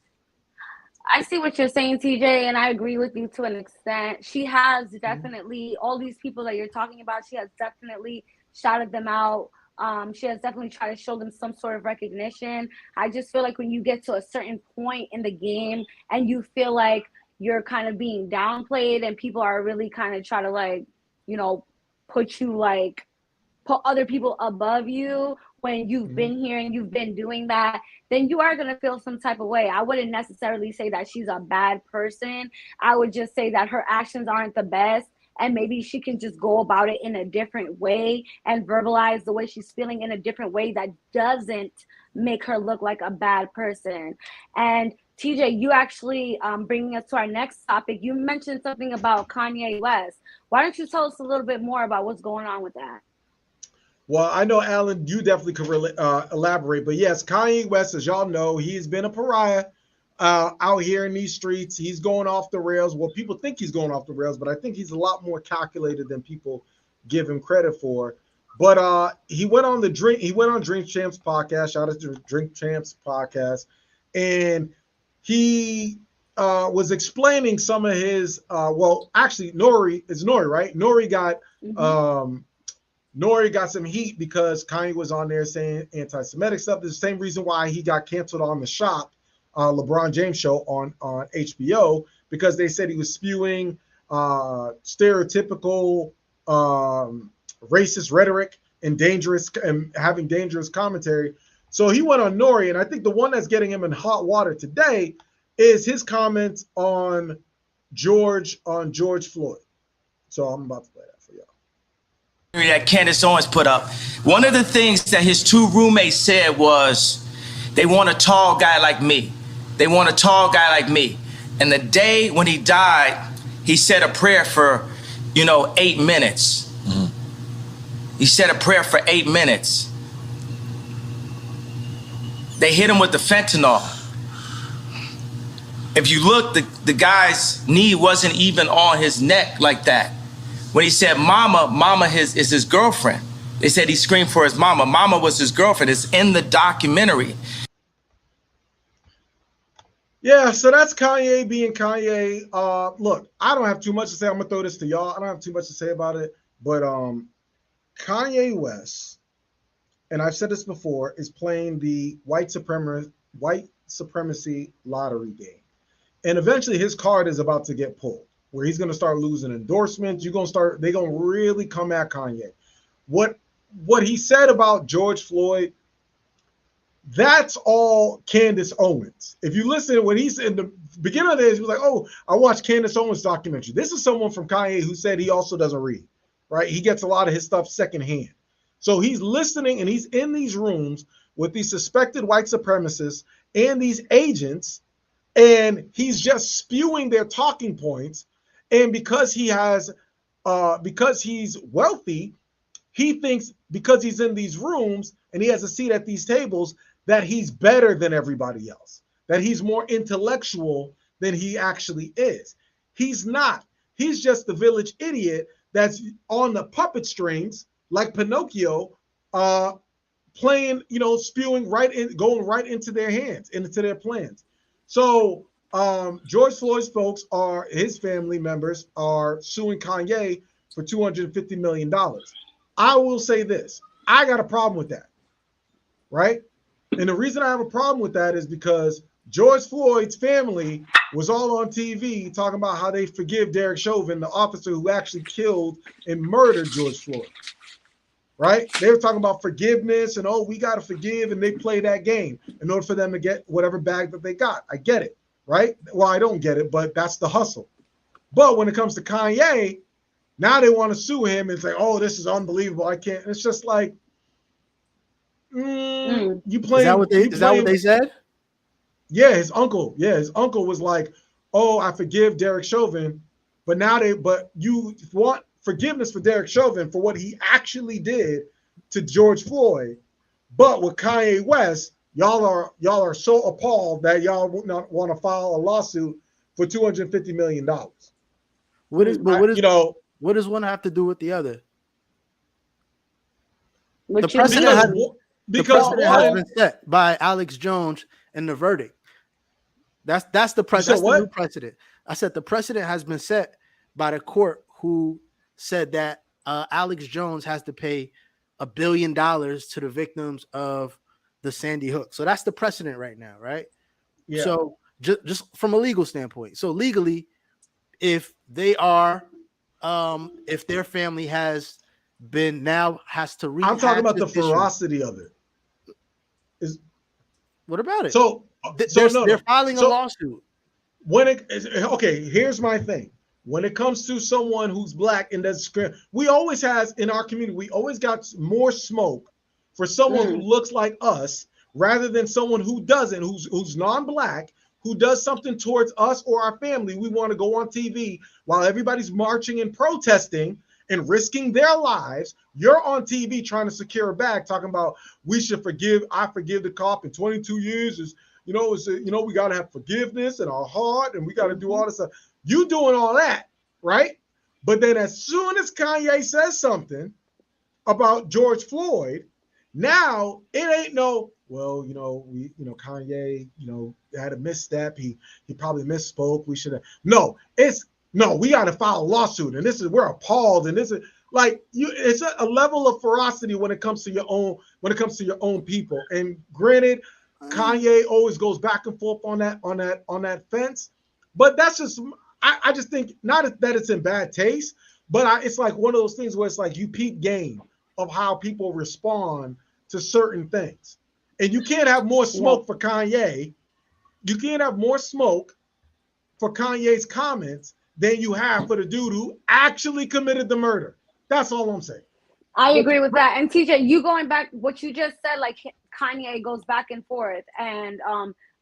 I see what you're saying, TJ, and I agree with you to an extent. She has definitely, all these people that you're talking about, she has definitely shouted them out. She has definitely tried to show them some sort of recognition. I just feel like when you get to a certain point in the game and you feel like you're kind of being downplayed and people are really kind of try to like, put other people above you when you've been here and you've been doing that, then you are going to feel some type of way. I wouldn't necessarily say that she's a bad person. I would just say that her actions aren't the best, and maybe she can just go about it in a different way and verbalize the way she's feeling in a different way that doesn't make her look like a bad person. And TJ, you actually bringing us to our next topic, you mentioned something about Kanye West. Why don't you tell us a little bit more about what's going on with that? Well, I know, Alan, you definitely could elaborate. But yes, Kanye West, as y'all know, he's been a pariah out here in these streets. He's going off the rails. Well, people think he's going off the rails, but I think he's a lot more calculated than people give him credit for. But he went on Drink Champs podcast. Shout out to Drink Champs podcast. And he was explaining some of his actually Nori, right? Nori got some heat because Kanye was on there saying anti-Semitic stuff. The same reason why he got canceled on The Shop, LeBron James show on HBO, because they said he was spewing stereotypical racist rhetoric and having dangerous commentary. So he went on Nori, and I think the one that's getting him in hot water today is his comments on George Floyd. So I'm about to play that for y'all. That Candace Owens put up. One of the things that his two roommates said was, they want a tall guy like me. They want a tall guy like me. And the day when he died, he said a prayer for, 8 minutes. Mm-hmm. He said a prayer for 8 minutes. They hit him with the fentanyl. If you look, the guy's knee wasn't even on his neck like that. When he said mama is his girlfriend. They said he screamed for his mama. Mama was his girlfriend. It's in the documentary. Yeah, so that's Kanye being Kanye. Look, I don't have too much to say. I'm gonna throw this to y'all. I don't have too much to say about it, but Kanye West, and I've said this before, is playing the white supremacy lottery game, and eventually his card is about to get pulled, where he's gonna start losing endorsements. They're gonna really come at Kanye. What he said about George Floyd, That's all Candace Owens. If you listen, when he's in the beginning of this, he was like, "Oh, I watched Candace Owens documentary." This is someone from Kanye who said he also doesn't read, right? He gets a lot of his stuff secondhand. So he's listening and he's in these rooms with these suspected white supremacists and these agents, and he's just spewing their talking points. And because because he's wealthy, he thinks because he's in these rooms and he has a seat at these tables that he's better than everybody else, that he's more intellectual than he actually is. He's not. He's just the village idiot that's on the puppet strings like Pinocchio, playing, spewing going right into their hands, into their plans. So George Floyd's folks his family members are suing Kanye for $250 million. I will say this. I got a problem with that, right? And the reason I have a problem with that is because George Floyd's family was all on TV talking about how they forgive Derek Chauvin, the officer who actually killed and murdered George Floyd, right? They were talking about forgiveness and, we got to forgive, and they play that game in order for them to get whatever bag that they got. I get it, right? Well, I don't get it, but that's the hustle. But when it comes to Kanye, now they want to sue him and say, "Oh, this is unbelievable. I can't." It's just like, you playing. Is that what they said? Yeah, his uncle. Yeah, his uncle was like, "Oh, I forgive Derek Chauvin," but you want forgiveness for Derek Chauvin for what he actually did to George Floyd. But with Kanye West, y'all are so appalled that y'all want to file a lawsuit for $250 million. What does one have to do with the other? The precedent has been set by Alex Jones in the verdict. That's the new precedent. I said the precedent has been set by the court, who said that Alex Jones has to pay $1 billion to the victims of the Sandy Hook. So that's the precedent right now, right? Yeah. So just from a legal standpoint. So legally, if they are if their family has to rehash. I'm talking about the ferocity of it. What about it? So they're filing a lawsuit. Here's my thing. When it comes to someone who's black and does we always in our community, we always got more smoke for someone who looks like us rather than someone who doesn't, who's non-black, who does something towards us or our family. We want to go on TV while everybody's marching and protesting and risking their lives. You're on TV trying to secure a bag, talking about we should forgive. I forgive the cop in 22 years. We got to have forgiveness in our heart, and we got to do all this stuff. You doing all that, right? But then as soon as Kanye says something about George Floyd, now it ain't Kanye, had a misstep. He probably misspoke. We should have. We got to file a lawsuit, and we're appalled, and this is it's a level of ferocity when it comes to your own people. And granted, Kanye always goes back and forth on that fence, but that's just I just think not that it's in bad taste, but it's like one of those things where it's like you peep game of how people respond to certain things. And you can't have more smoke for Kanye. You can't have more smoke for Kanye's comments than you have for the dude who actually committed the murder. That's all I'm saying. I agree with that. And TJ, you going back, what you just said, like Kanye goes back and forth. And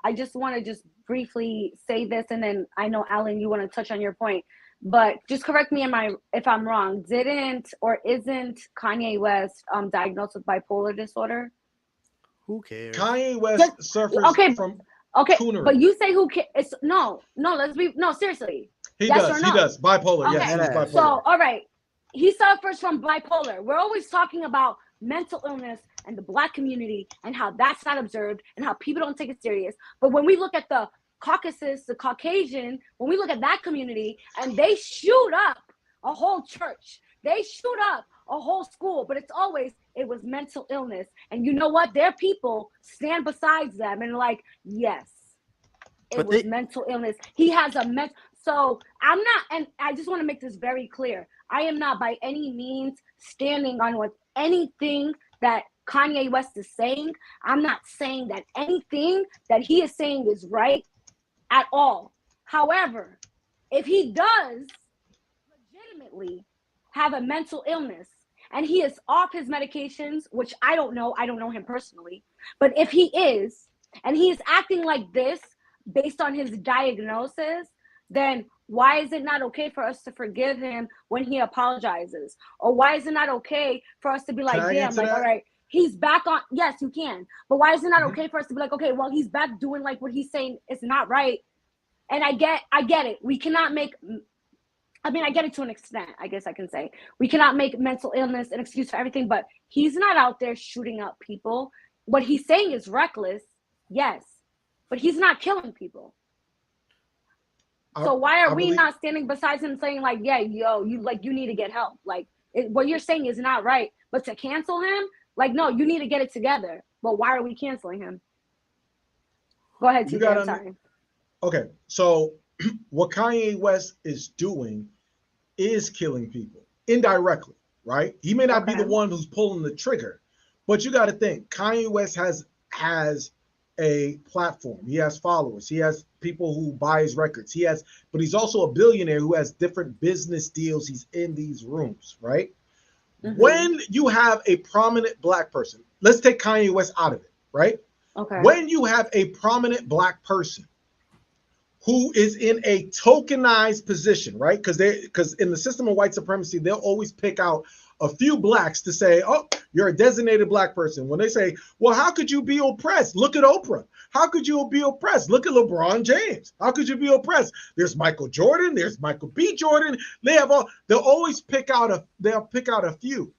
I just want to just briefly say this, and then I know, Alan, you want to touch on your point. But just correct me if I'm wrong. Didn't or isn't Kanye West diagnosed with bipolar disorder? Who cares? Kanye West suffers from coonery. But you say who cares? No, seriously. He does. Bipolar, okay. Yes, he's bipolar. So, all right. He suffers from bipolar. We're always talking about mental illness and the Black community and how that's not observed and how people don't take it serious. But when we look at the Caucasus, the Caucasian, when we look at that community and they shoot up a whole church, they shoot up a whole school, but it was mental illness. And you know what? Their people stand besides them and like, yes, it was mental illness. He has a mental. So I'm not, and I just want to make this very clear. I am not by any means standing on with anything that Kanye West is saying. I'm not saying that anything that he is saying is right at all. However, if he does legitimately have a mental illness and he is off his medications, which I don't know him personally, but if he is, and he is acting like this based on his diagnosis, then why is it not okay for us to forgive him when he apologizes? Or why is it not okay for us to be like, damn, like, all right, he's back on. Yes, you can. But why is it not okay for us to be like, okay, well, he's back doing like what he's saying is not right. And I get it. We cannot make, I mean, I get it to an extent, I guess I can say. We cannot make mental illness an excuse for everything, but he's not out there shooting up people. What he's saying is reckless, yes, but he's not killing people. So why are we not standing beside him saying like, yeah, yo, you need to get help. Like what you're saying is not right, but to cancel him, like, no, you need to get it together. But why are we canceling him? Go ahead, TJ, I'm sorry. Okay, so what Kanye West is doing is killing people indirectly, right? He may not be the one who's pulling the trigger, but you got to think Kanye West has a platform. He has followers. He has people who buy his records. But he's also a billionaire who has different business deals. He's in these rooms, right? Mm-hmm. When you have a prominent black person, let's take Kanye West out of it, right? Okay. When you have a prominent black person who is in a tokenized position, right? Because in the system of white supremacy, they'll always pick out a few blacks to say, oh, you're a designated black person. When they say, well, how could you be oppressed? Look at Oprah. How could you be oppressed? Look at LeBron James. How could you be oppressed? There's Michael Jordan. There's Michael B. Jordan. They'll always pick out a few.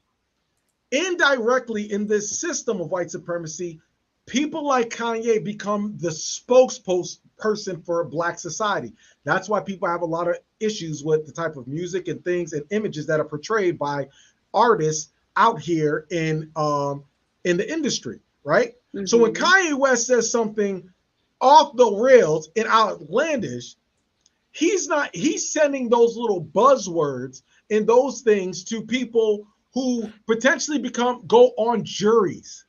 Indirectly in this system of white supremacy, people like Kanye become the spokesperson for black society. That's why people have a lot of issues with the type of music and things and images that are portrayed by artists out here in the industry, right? Mm-hmm. So when Kanye West says something off the rails and outlandish, he's sending those little buzzwords and those things to people who potentially go on juries,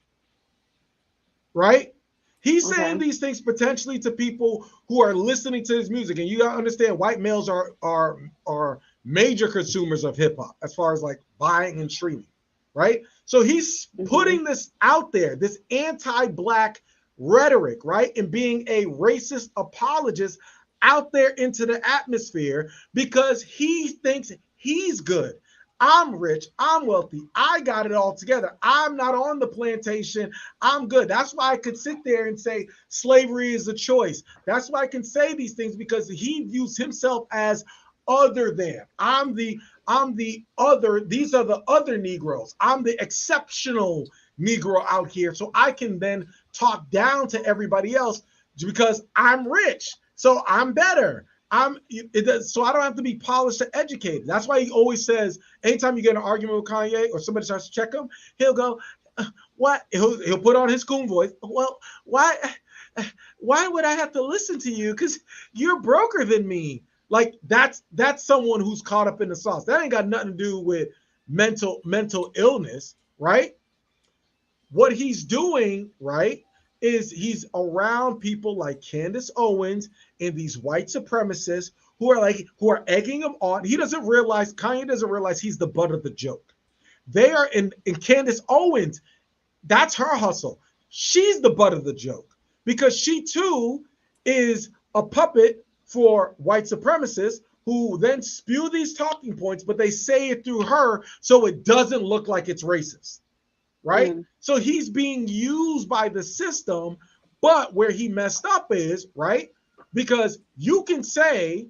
right? He's saying these things potentially to people who are listening to his music. And you gotta understand, white males are major consumers of hip hop as far as like buying and streaming, right? So he's putting this out there, this anti-black rhetoric, right? And being a racist apologist out there into the atmosphere because he thinks he's good. I'm rich, I'm wealthy, I got it all together. I'm not on the plantation, I'm good. That's why I could sit there and say slavery is a choice. That's why I can say these things, because he views himself as other than. I'm the other, these are the other Negroes. I'm the exceptional Negro out here. So I can then talk down to everybody else because I'm rich. So I'm better. So I don't have to be polished or educated. That's why he always says, anytime you get in an argument with Kanye or somebody starts to check him, he'll go, what? He'll put on his coon voice. Well, why would I have to listen to you? Because you're broker than me. Like that's someone who's caught up in the sauce. That ain't got nothing to do with mental illness, right? What he's doing, right, is he's around people like Candace Owens and these white supremacists who are egging him on. Kanye doesn't realize he's the butt of the joke. They are in Candace Owens, that's her hustle. She's the butt of the joke because she too is a puppet for white supremacists who then spew these talking points, but they say it through her so it doesn't look like it's racist. Right? So he's being used by the system, but where he messed up is, right? Because you can say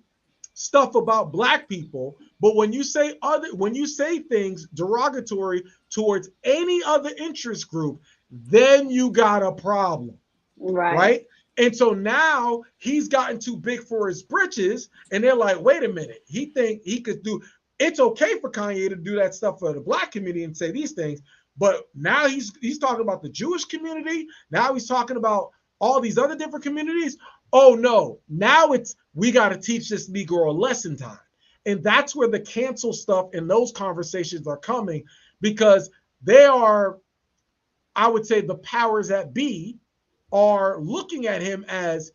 stuff about black people, but when you say things derogatory towards any other interest group, then you got a problem. Right? And so now he's gotten too big for his britches, and they're like, wait a minute, he think he could do it's okay for Kanye to do that stuff for the black community and say these things. But now he's talking about the Jewish community. Now he's talking about all these other different communities. Oh no, now we got to teach this Negro a lesson time. And that's where the cancel stuff and those conversations are coming because they are I would say the powers that be are looking at him as,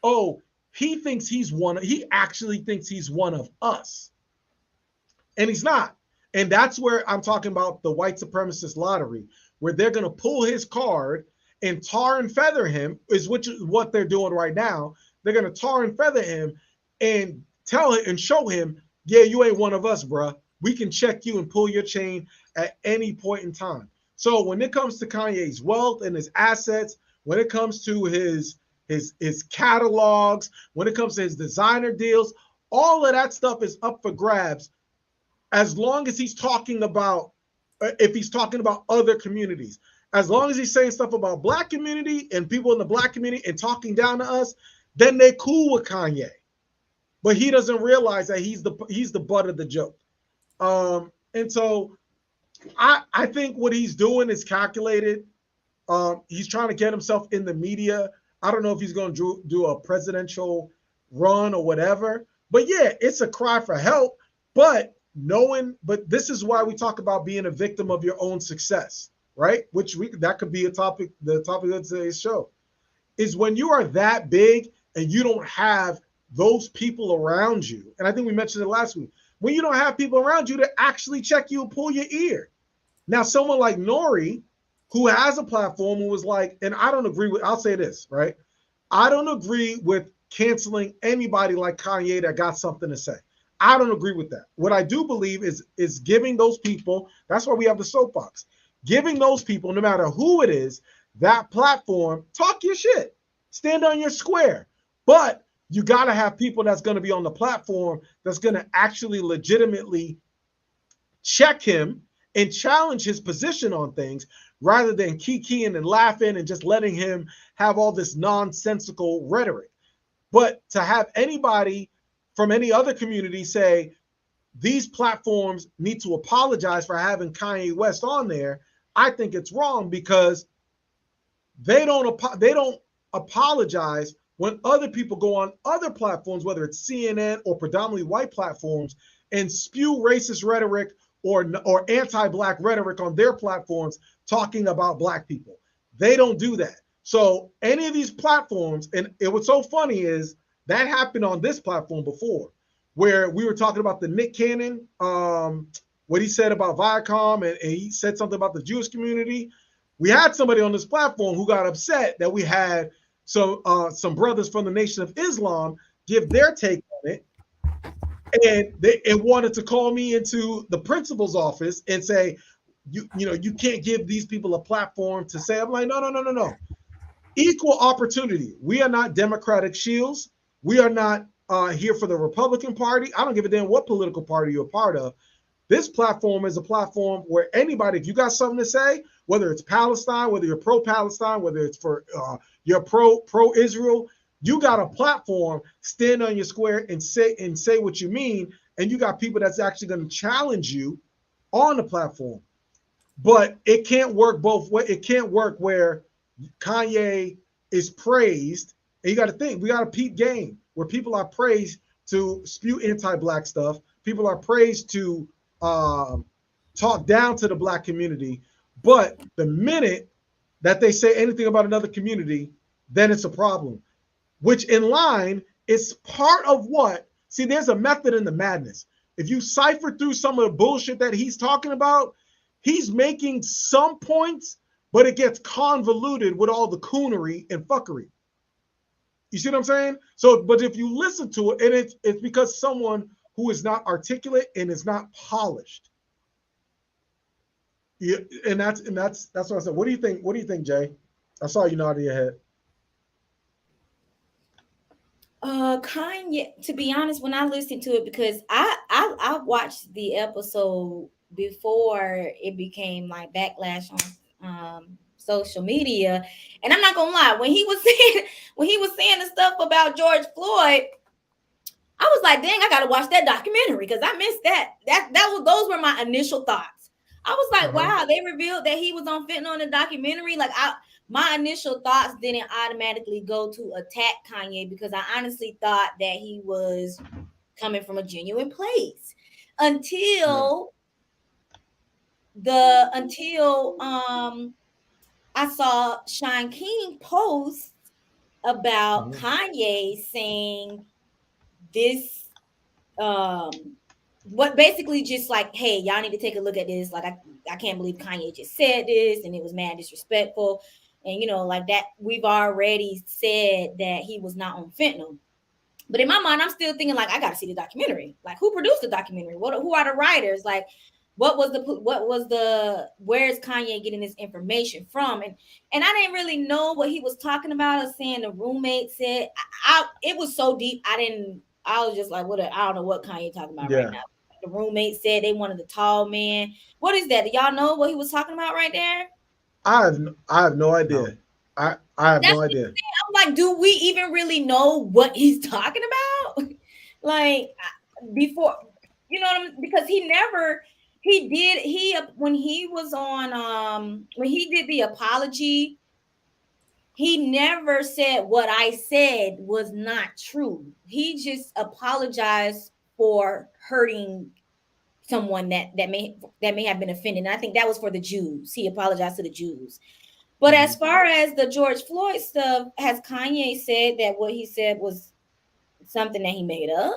oh, he thinks he actually thinks he's one of us. And he's not. And that's where I'm talking about the white supremacist lottery, where they're going to pull his card and tar and feather him, is what they're doing right now. They're going to tar and feather him and tell him and show him, yeah, you ain't one of us, bruh. We can check you and pull your chain at any point in time. So when it comes to Kanye's wealth and his assets, when it comes to his catalogs, when it comes to his designer deals, all of that stuff is up for grabs, as long as he's talking about, if he's talking about other communities. As long as he's saying stuff about black community and people in the black community and talking down to us, then they're cool with Kanye. But he doesn't realize that he's the butt of the joke. And so I think what he's doing is calculated. He's trying to get himself in the media. I don't know if he's going to do a presidential run or whatever. But yeah, it's a cry for help. But this is why we talk about being a victim of your own success, right? That could be the topic of today's show, is when you are that big and you don't have those people around you. And I think we mentioned it last week. When you don't have people around you to actually check you and pull your ear. Now, someone like Nori, who has a platform, who was like, and I don't agree with, I'll say this, right? I don't agree with canceling anybody like Kanye that got something to say. I don't agree with that. What I do believe is giving those people, that's why we have the soapbox, giving those people, no matter who it is, that platform, talk your shit, stand on your square. But you got to have people that's going to be on the platform that's going to actually legitimately check him and challenge his position on things, rather than kikiing and laughing and just letting him have all this nonsensical rhetoric. But to have anybody from any other community say these platforms need to apologize for having Kanye West on there, I think it's wrong, because they don't apologize when other people go on other platforms, whether it's CNN or predominantly white platforms, and spew racist rhetoric or anti-black rhetoric on their platforms talking about black people. They don't do that. So any of these platforms, and what's so funny is that happened on this platform before, where we were talking about the Nick Cannon, what he said about Viacom, and he said something about the Jewish community. We had somebody on this platform who got upset that we had some brothers from the Nation of Islam give their take on it, and they wanted to call me into the principal's office and say, you can't give these people a platform to say. I'm like, no. Equal opportunity. We are not Democratic shields. We are not here for the Republican Party. I don't give a damn what political party you're a part of. This platform is a platform where anybody, if you got something to say, whether it's Palestine, whether you're pro-Palestine, whether it's for you're pro-Israel, you got a platform, stand on your square and say what you mean, and you got people that's actually going to challenge you on the platform. But it can't work both ways. It can't work where Kanye is praised, and you got to think, we got a peep game where people are praised to spew anti-black stuff. People are praised to talk down to the black community. But the minute that they say anything about another community, then it's a problem. Which in line is part of what, see, there's a method in the madness. If you cipher through some of the bullshit that he's talking about, he's making some points, but it gets convoluted with all the coonery and fuckery. You see what I'm saying? So, but if you listen to it, and it's because someone who is not articulate and is not polished. Yeah, and that's what I said. What do you think? What do you think, Jay? I saw you nodding your head. Kanye, to be honest, when I listened to it, because I watched the episode before it became like backlash on social media, and I'm not gonna lie, when he was saying the stuff about George Floyd, I was like, dang, I gotta watch that documentary because I missed that. Those were my initial thoughts. I was like, wow, they revealed that he was on fentanyl in the documentary. Like, my initial thoughts didn't automatically go to attack Kanye, because I honestly thought that he was coming from a genuine place until I saw Sean King post about Mhm. Kanye saying this, what basically just like, hey, y'all need to take a look at this. Like, I can't believe Kanye just said this, and it was mad disrespectful. And like that, we've already said that he was not on fentanyl. But in my mind, I'm still thinking like, I got to see the documentary. Like, who produced the documentary? Who are the writers? Like, where's Kanye getting this information from? And I didn't really know what he was talking about or saying the roommate said. It was so deep. I was just like, I don't know what Kanye talking about right Yeah. now. The roommate said they wanted the tall man. What is that? Do y'all know what he was talking about right there? I have no No. idea. I have That's no idea. I'm like, do we even really know what he's talking about? Like, before, because when he was on, when he did the apology, he never said what I said was not true. He just apologized for hurting someone that may have been offended. And I think that was for the Jews. He apologized to the Jews. But as far as the George Floyd stuff, has Kanye said that what he said was something that he made up?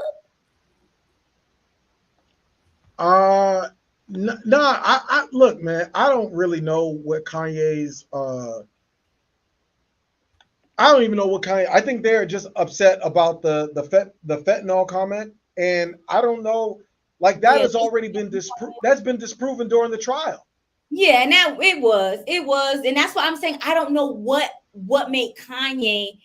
No, I look, man, I don't really know what Kanye's I don't even know what Kanye. I think they're just upset about the fentanyl comment, and I don't know, like that Yeah. has already been that's been disproven during the trial. Yeah, and that it was, and that's why I'm saying I don't know what made Kanye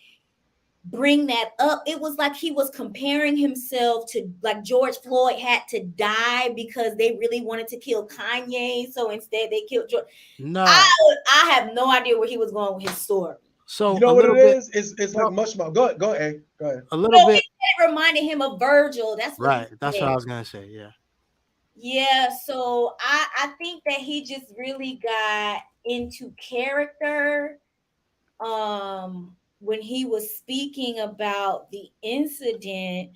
bring that up. It was like he was comparing himself to, like, George Floyd had to die because they really wanted to kill Kanye, so instead they killed George. No. I have no idea where he was going with his story. So You know a what little it bit, is? It's like mush mouth. Go ahead. a little bit. It reminded him of Virgil. That's what Right. he That's said. what I was gonna say. Yeah. Yeah, so I think that he just really got into character when he was speaking about the incident.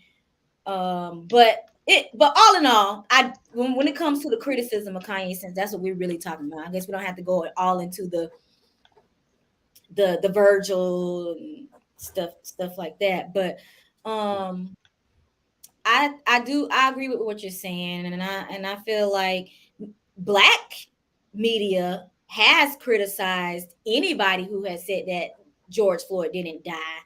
But all in all, when it comes to the criticism of Kanye, since that's what we're really talking about, I guess we don't have to go all into the Virgil and stuff like that. But I agree with what you're saying, and I feel like Black media has criticized anybody who has said that George Floyd didn't die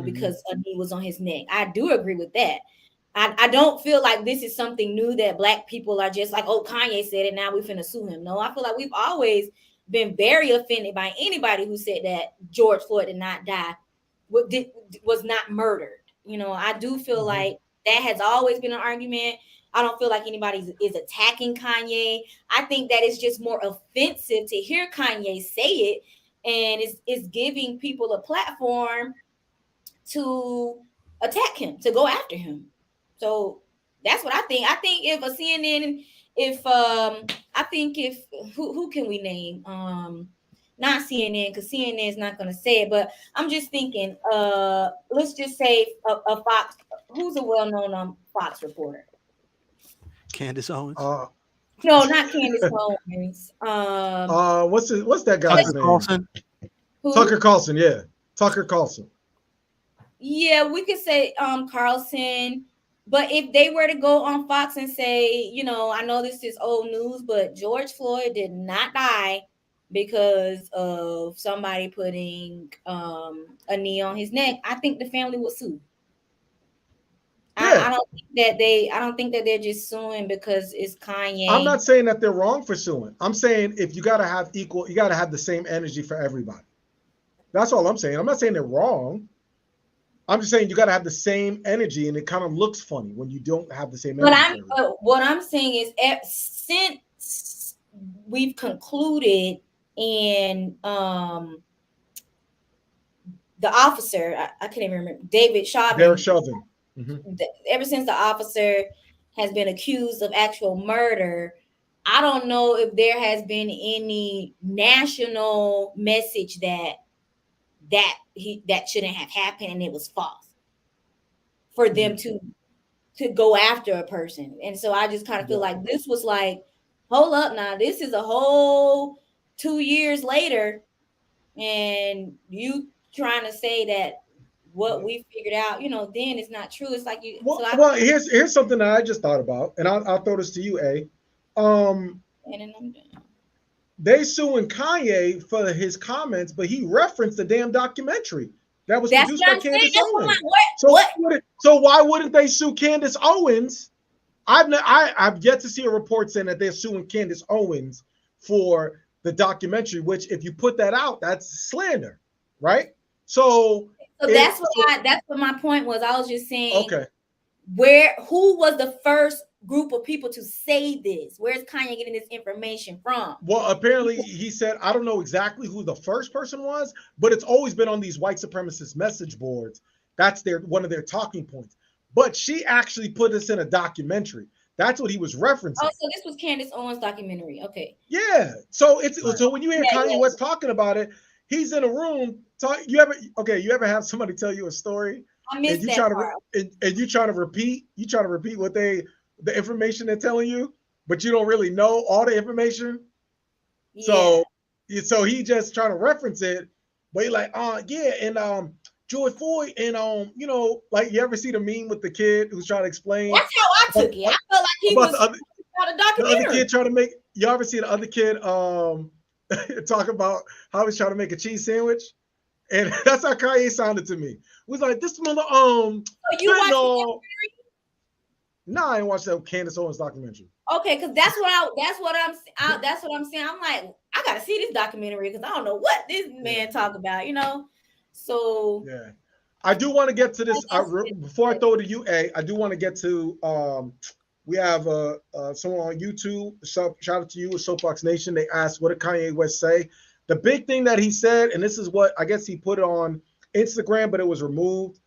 because a knee was on his neck. I do agree with that. I don't feel like this is something new that Black people are just like, oh, Kanye said it, now we finna sue him. No, I feel like we've always been very offended by anybody who said that George Floyd did not die, was not murdered. I do feel like that has always been an argument. I don't feel like anybody is attacking Kanye. I think that it's just more offensive to hear Kanye say it, and it's giving people a platform to attack him, to go after him. So that's what I think. I think if a CNN, I think if who can we name? Not CNN, because CNN is not going to say it, but I'm just thinking, let's just say a Fox, who's a well-known Fox reporter? Candace Owens. No, not Candace Owens. What's that guy's name? Carlson. Tucker Carlson, yeah. Tucker Carlson. Yeah, we could say Carlson. But if they were to go on Fox and say, I know this is old news, but George Floyd did not die because of somebody putting a knee on his neck, I think the family would sue. Yeah. I don't think that they're just suing because it's Kanye. I'm not saying that they're wrong for suing. I'm saying if you got to have the same energy for everybody. That's all I'm saying. I'm not saying they're wrong. I'm just saying you got to have the same energy, and it kind of looks funny when you don't have the same energy. What I'm saying is, since we've concluded in the officer, I can't even remember, Derek Chauvin. Ever since the officer has been accused of actual murder, I don't know if there has been any national message that shouldn't have happened and it was false for them to go after a person. And so I just kind of feel like this was like, hold up now, this is a whole 2 years later and you trying to say that what we figured out, then it's not true. It's like you. Well, So I well, here's something that I just thought about, and I'll throw this to you, A. Um, and then I'm done. they suing Kanye for his comments, but he referenced the damn documentary that was That's produced what by I'm saying. Candace That's what I'm Owens. like, what? So What? so why wouldn't they sue Candace Owens? I've yet to see a report saying that they're suing Candace Owens for the documentary. Which, if you put that out, that's slander, right? So, So that's what my point was. I was just saying, okay. who was the first group of people to say this? Where's Kanye getting this information from? Well, apparently he said, I don't know exactly who the first person was, but it's always been on these white supremacist message boards. That's one of their talking points. But she actually put this in a documentary. That's what he was referencing. Oh, so this was Candace Owens' documentary. Okay. Yeah. So Right. so when you hear Kanye West talking about it, he's in a room. You ever have somebody tell you a story I missed and you that try part. and you try to repeat what the information they're telling you, but you don't really know all the information. Yeah. So he just trying to reference it, but he like, yeah, and George Floyd, and like, you ever see the meme with the kid who's trying to explain That's how I took it. I felt like he about was the other documentary. kid trying to make. You ever see the other kid talk about how he's trying to make a cheese sandwich? And that's how Kanye sounded to me. It was like, this mother So you watched the fentanyl. documentary? No, I ain't watched that Candace Owens documentary. Okay, because that's what I'm saying. I'm like, I gotta see this documentary because I don't know what this man talk about, So Yeah, I do want to get to this. Before I throw it to you, I do want to get to. We have someone on YouTube. Shout out to you, Soapbox Nation. They asked, "What did Kanye West say?" The big thing that he said, and this is what I guess he put on Instagram, but it was removed.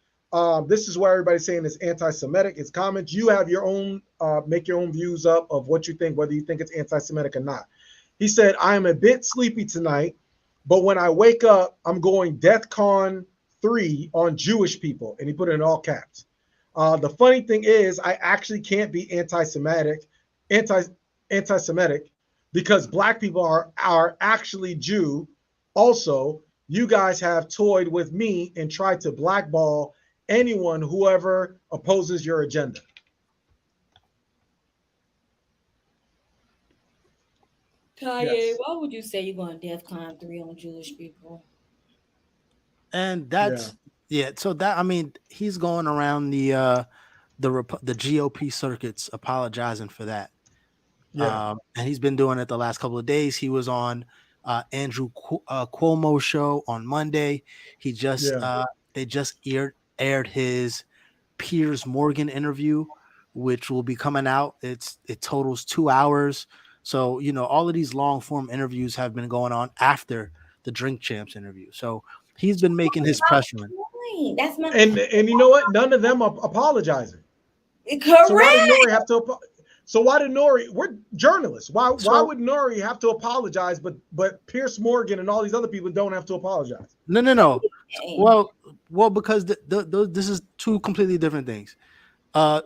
This is why everybody's saying it's anti-Semitic. It's comments. You have your own, make your own views up of what you think, whether you think it's anti-Semitic or not. He said, "I am a bit sleepy tonight, but when I wake up, I'm going DEFCON 3 on Jewish people," and he put it in all caps. The funny thing is, I actually can't be anti-Semitic because black people are actually Jew. Also, you guys have toyed with me and tried to blackball whoever opposes your agenda. Kanye, Yes. why would you say you're going DEFCON 3 on Jewish people? And that's so that, I mean, he's going around the GOP circuits apologizing for that. Yeah. And he's been doing it the last couple of days. He was on Andrew Cuomo's show on Monday. He just they just aired his Piers Morgan interview, which will be coming out. It totals 2 hours. So, all of these long form interviews have been going on after the Drink Champs interview. So he's been making his press run. That's my And you know what? None of them are apologizing. correct. So why did Nori have to? So why did Nori? We're journalists. Why would Nori have to apologize? But Piers Morgan and all these other people don't have to apologize. No. Well, because this is two completely different things.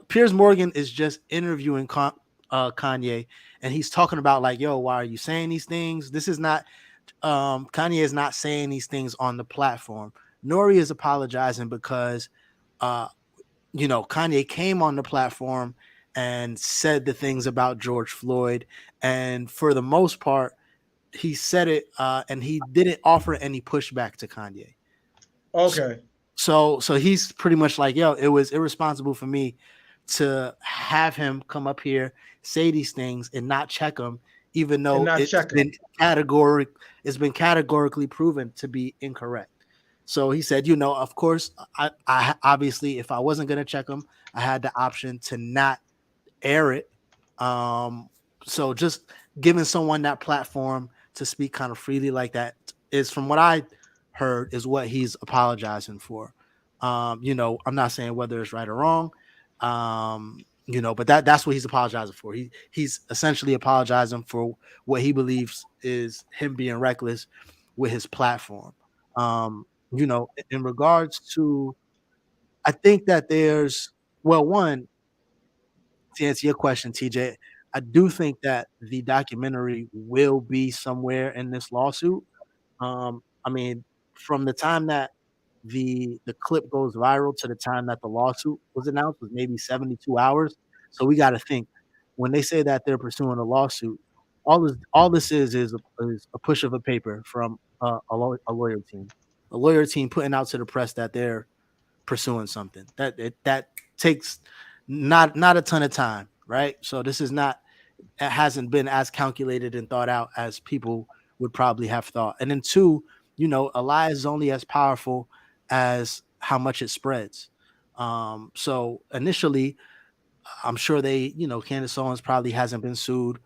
Piers Morgan is just interviewing Kanye, and he's talking about like, yo, why are you saying these things? This is not Kanye is not saying these things on the platform. Nori is apologizing because Kanye came on the platform and said the things about George Floyd, and for the most part, he said it and he didn't offer any pushback to Kanye. Okay. So he's pretty much like, yo, it was irresponsible for me to have him come up here, say these things, and not check them, even though it's been categorically proven to be incorrect. So he said, of course, I obviously, if I wasn't going to check them, I had the option to not air it. So just giving someone that platform to speak kind of freely like that is, from what I heard, is what he's apologizing for. I'm not saying whether it's right or wrong, but that's what he's apologizing for. He's essentially apologizing for what he believes is him being reckless with his platform. In regards to, I think that there's, one, to answer your question, TJ, I do think that the documentary will be somewhere in this lawsuit. I mean, from the time that the clip goes viral to the time that the lawsuit was announced was maybe 72 hours. So we got to think when they say that they're pursuing a lawsuit, all this is a push of a paper from a lawyer team, putting out to the press that they're pursuing something that takes not a ton of time, right? So this is not it hasn't been as calculated and thought out as people would probably have thought. And then two, a lie is only as powerful as how much it spreads. So initially, I'm sure Candace Owens probably hasn't been sued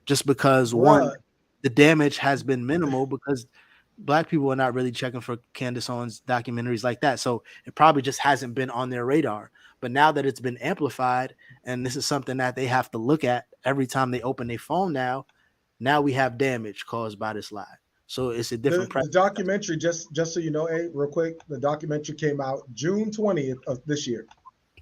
just because one, Bruh. the damage has been minimal because Black people are not really checking for Candace Owens documentaries like that. So it probably just hasn't been on their radar. But now that it's been amplified, and this is something that they have to look at every time they open their phone now we have damage caused by this lie. So it's a different The documentary, just so you know, real quick, the documentary came out June 20th of this year.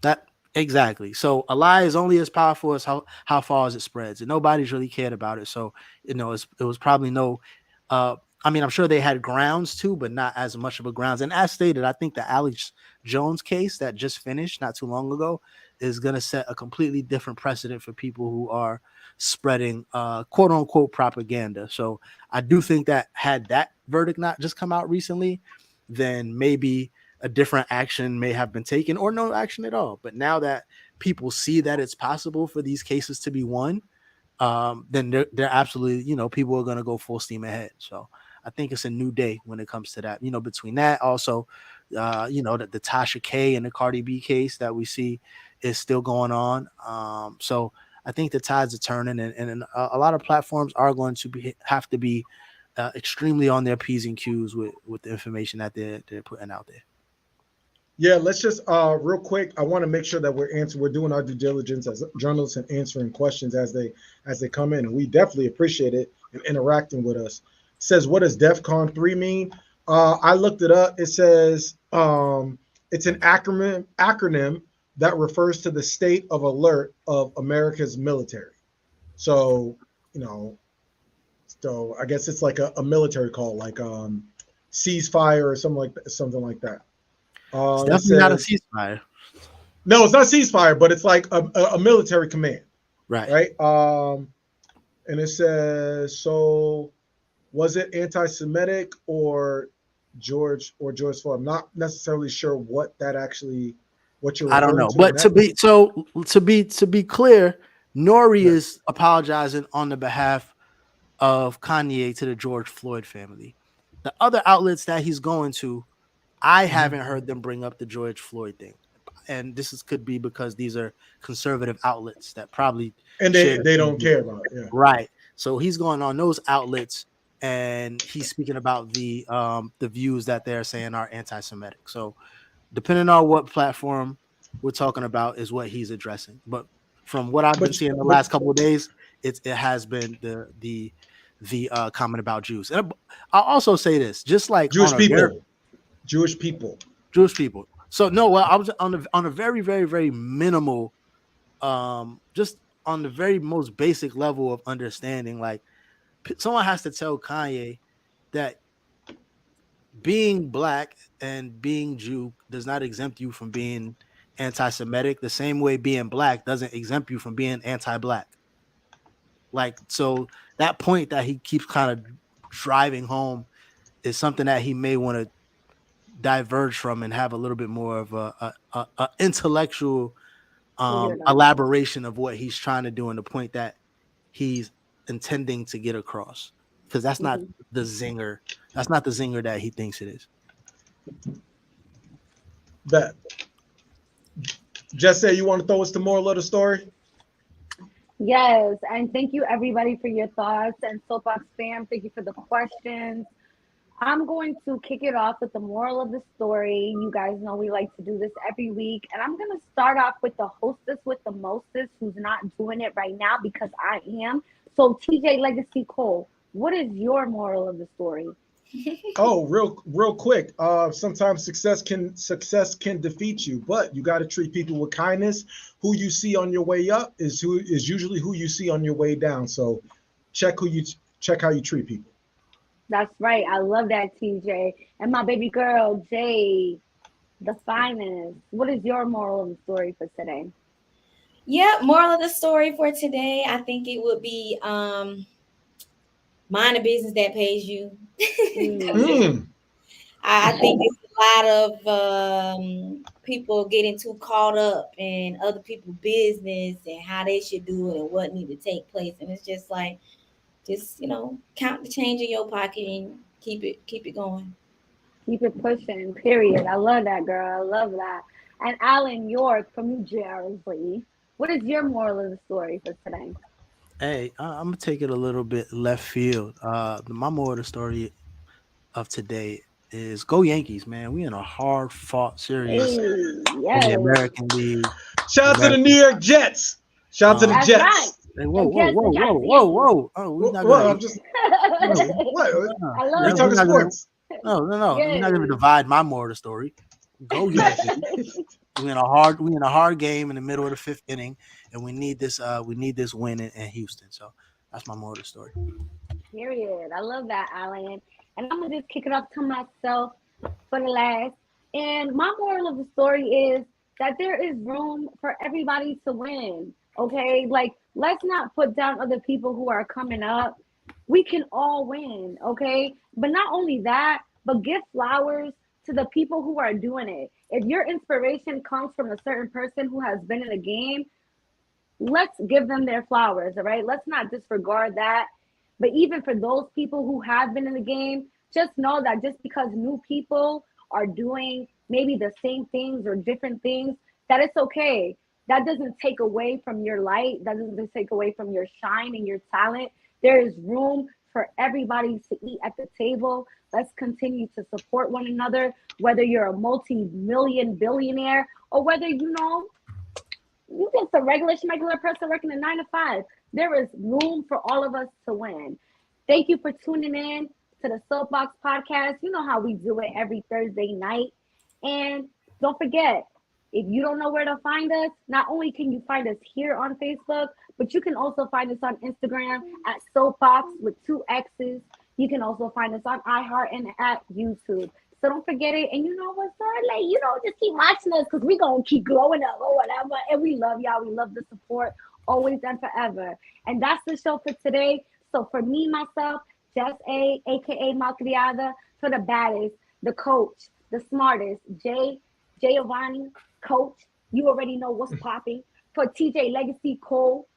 That exactly. So a lie is only as powerful as how far as it spreads, and nobody's really cared about it. So it was probably no. I mean, I'm sure they had grounds too, but not as much of a grounds. And as stated, I think the Alex Jones case that just finished not too long ago is going to set a completely different precedent for people who are spreading quote unquote propaganda. So I do think that had that verdict not just come out recently, then maybe a different action may have been taken or no action at all. But now that people see that it's possible for these cases to be won, then they're absolutely, people are going to go full steam ahead. So I think it's a new day when it comes to that. Between that, also, the Tasha K and the Cardi B case that we see is still going on. So I think the tides are turning, and a lot of platforms are going to have to be extremely on their P's and Q's with the information that they're putting out there. Yeah, let's just real quick. I want to make sure that we're doing our due diligence as journalists and answering questions as they come in. And we definitely appreciate it and interacting with us. It says, what does DEFCON 3 mean? I looked it up. It says it's an acronym that refers to the state of alert of America's military. So, so I guess it's like a military call, like ceasefire or something like that. It's definitely not a ceasefire. No, it's not ceasefire, but it's like a military command. Right. And it says, so was it anti-Semitic or George Floyd? I'm not necessarily sure what you're. I don't know, but to be clear, Nori is apologizing on the behalf of Kanye to the George Floyd family. The other outlets that he's going to, I haven't heard them bring up the George Floyd thing, and could be because these are conservative outlets that probably they don't care about it. Yeah. Right. So he's going on those outlets, and he's speaking about the views that they're saying are anti-Semitic. So depending on what platform we're talking about is what he's addressing. But from what I've been seeing the last couple of days, it has been the comment about Jews. And I'll also say this, just like Jewish people. So no, well, I was on a very, very, very minimal, just on the very most basic level of understanding. Like, someone has to tell Kanye that being Black and being Jew does not exempt you from being anti-Semitic, the same way being Black doesn't exempt you from being anti-Black. Like, so that point that he keeps kind of driving home is something that he may want to diverge from and have a little bit more of a intellectual elaboration of what he's trying to do and the point that he's intending to get across, because that's not the zinger. That's not the zinger that he thinks it is. That just say you want to throw us the moral of the story. Yes, and thank you everybody for your thoughts, and Soapbox fam, thank you for the questions. I'm going to kick it off with the moral of the story. You guys know we like to do this every week, and I'm going to start off with the hostess with the mostest, who's not doing it right now because I am. So TJ Legacy Cole, what is your moral of the story? Oh, real quick. Sometimes success can defeat you, but you got to treat people with kindness. Who you see on your way up is usually who you see on your way down. So check how you treat people. That's right. I love that, TJ. And my baby girl, Jay, the finest. What is your moral of the story for today? Yeah, moral of the story for today, I think it would be mind a business that pays you. That's just, Mm. I think it's a lot of people getting too caught up in other people's business and how they should do it and what need to take place. And it's just like, just count the change in your pocket and keep it going. Keep it pushing, period. I love that, girl. I love that. And Alan York from New Jersey, what is your moral of the story for today? Hey, I'm gonna take it a little bit left field. My moral of the story of today is go Yankees, man. We in a hard fought series Hey, in the yes. American League. Shout out to the New American, York Jets. Shout out to the um, That's right. Jets. hey, The whoa, whoa, Jets, whoa, the whoa, Jets, the whoa, Yankees. whoa. Oh, we're not Well, gonna. I'm just No, what? I We love we're talking not it. gonna. sports. No. We're not gonna Yes. divide my moral of the story. Go Yankees. We in a hard game in the middle of the fifth inning, and we need this win in Houston. So that's my moral of the story. Period. I love that, Alan. And I'm gonna just kick it off to myself for the last. And my moral of the story is that there is room for everybody to win. Okay, like let's not put down other people who are coming up. We can all win. Okay, but not only that, but give flowers to the people who are doing it. If your inspiration comes from a certain person who has been in the game, let's give them their flowers, all right? Let's not disregard that. But even for those people who have been in the game, just know that just because new people are doing maybe the same things or different things, that it's okay. That doesn't take away from your light, that doesn't take away from your shine and your talent. There is room for everybody to eat at the table. Let's continue to support one another, whether you're a multi-million billionaire or whether you just a regular person working a 9 to 5. There is room for all of us to win. Thank you for tuning in to the Soapbox Podcast. You know how we do it every Thursday night. And don't forget, if you don't know where to find us, not only can you find us here on Facebook, but you can also find us on Instagram at Soapbox with 2 X's. You can also find us on iHeart and at YouTube. So don't forget it. And you know what's up? Like, just keep watching us because we're going to keep glowing up or whatever. And we love y'all. We love the support always and forever. And that's the show for today. So for me, myself, Jess A, a.k.a. Malcriada, for the baddest, the coach, the smartest, Giovanni, coach, you already know what's popping. For TJ Legacy Cole,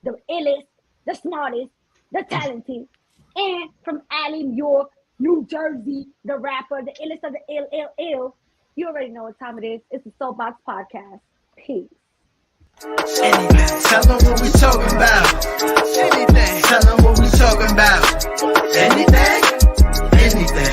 the illest, the smartest, the talented. And from Allen York, New Jersey, the rapper, the illest of the ill. You already know what time it is. It's the Soapbox Podcast. Peace. Tell them what we talking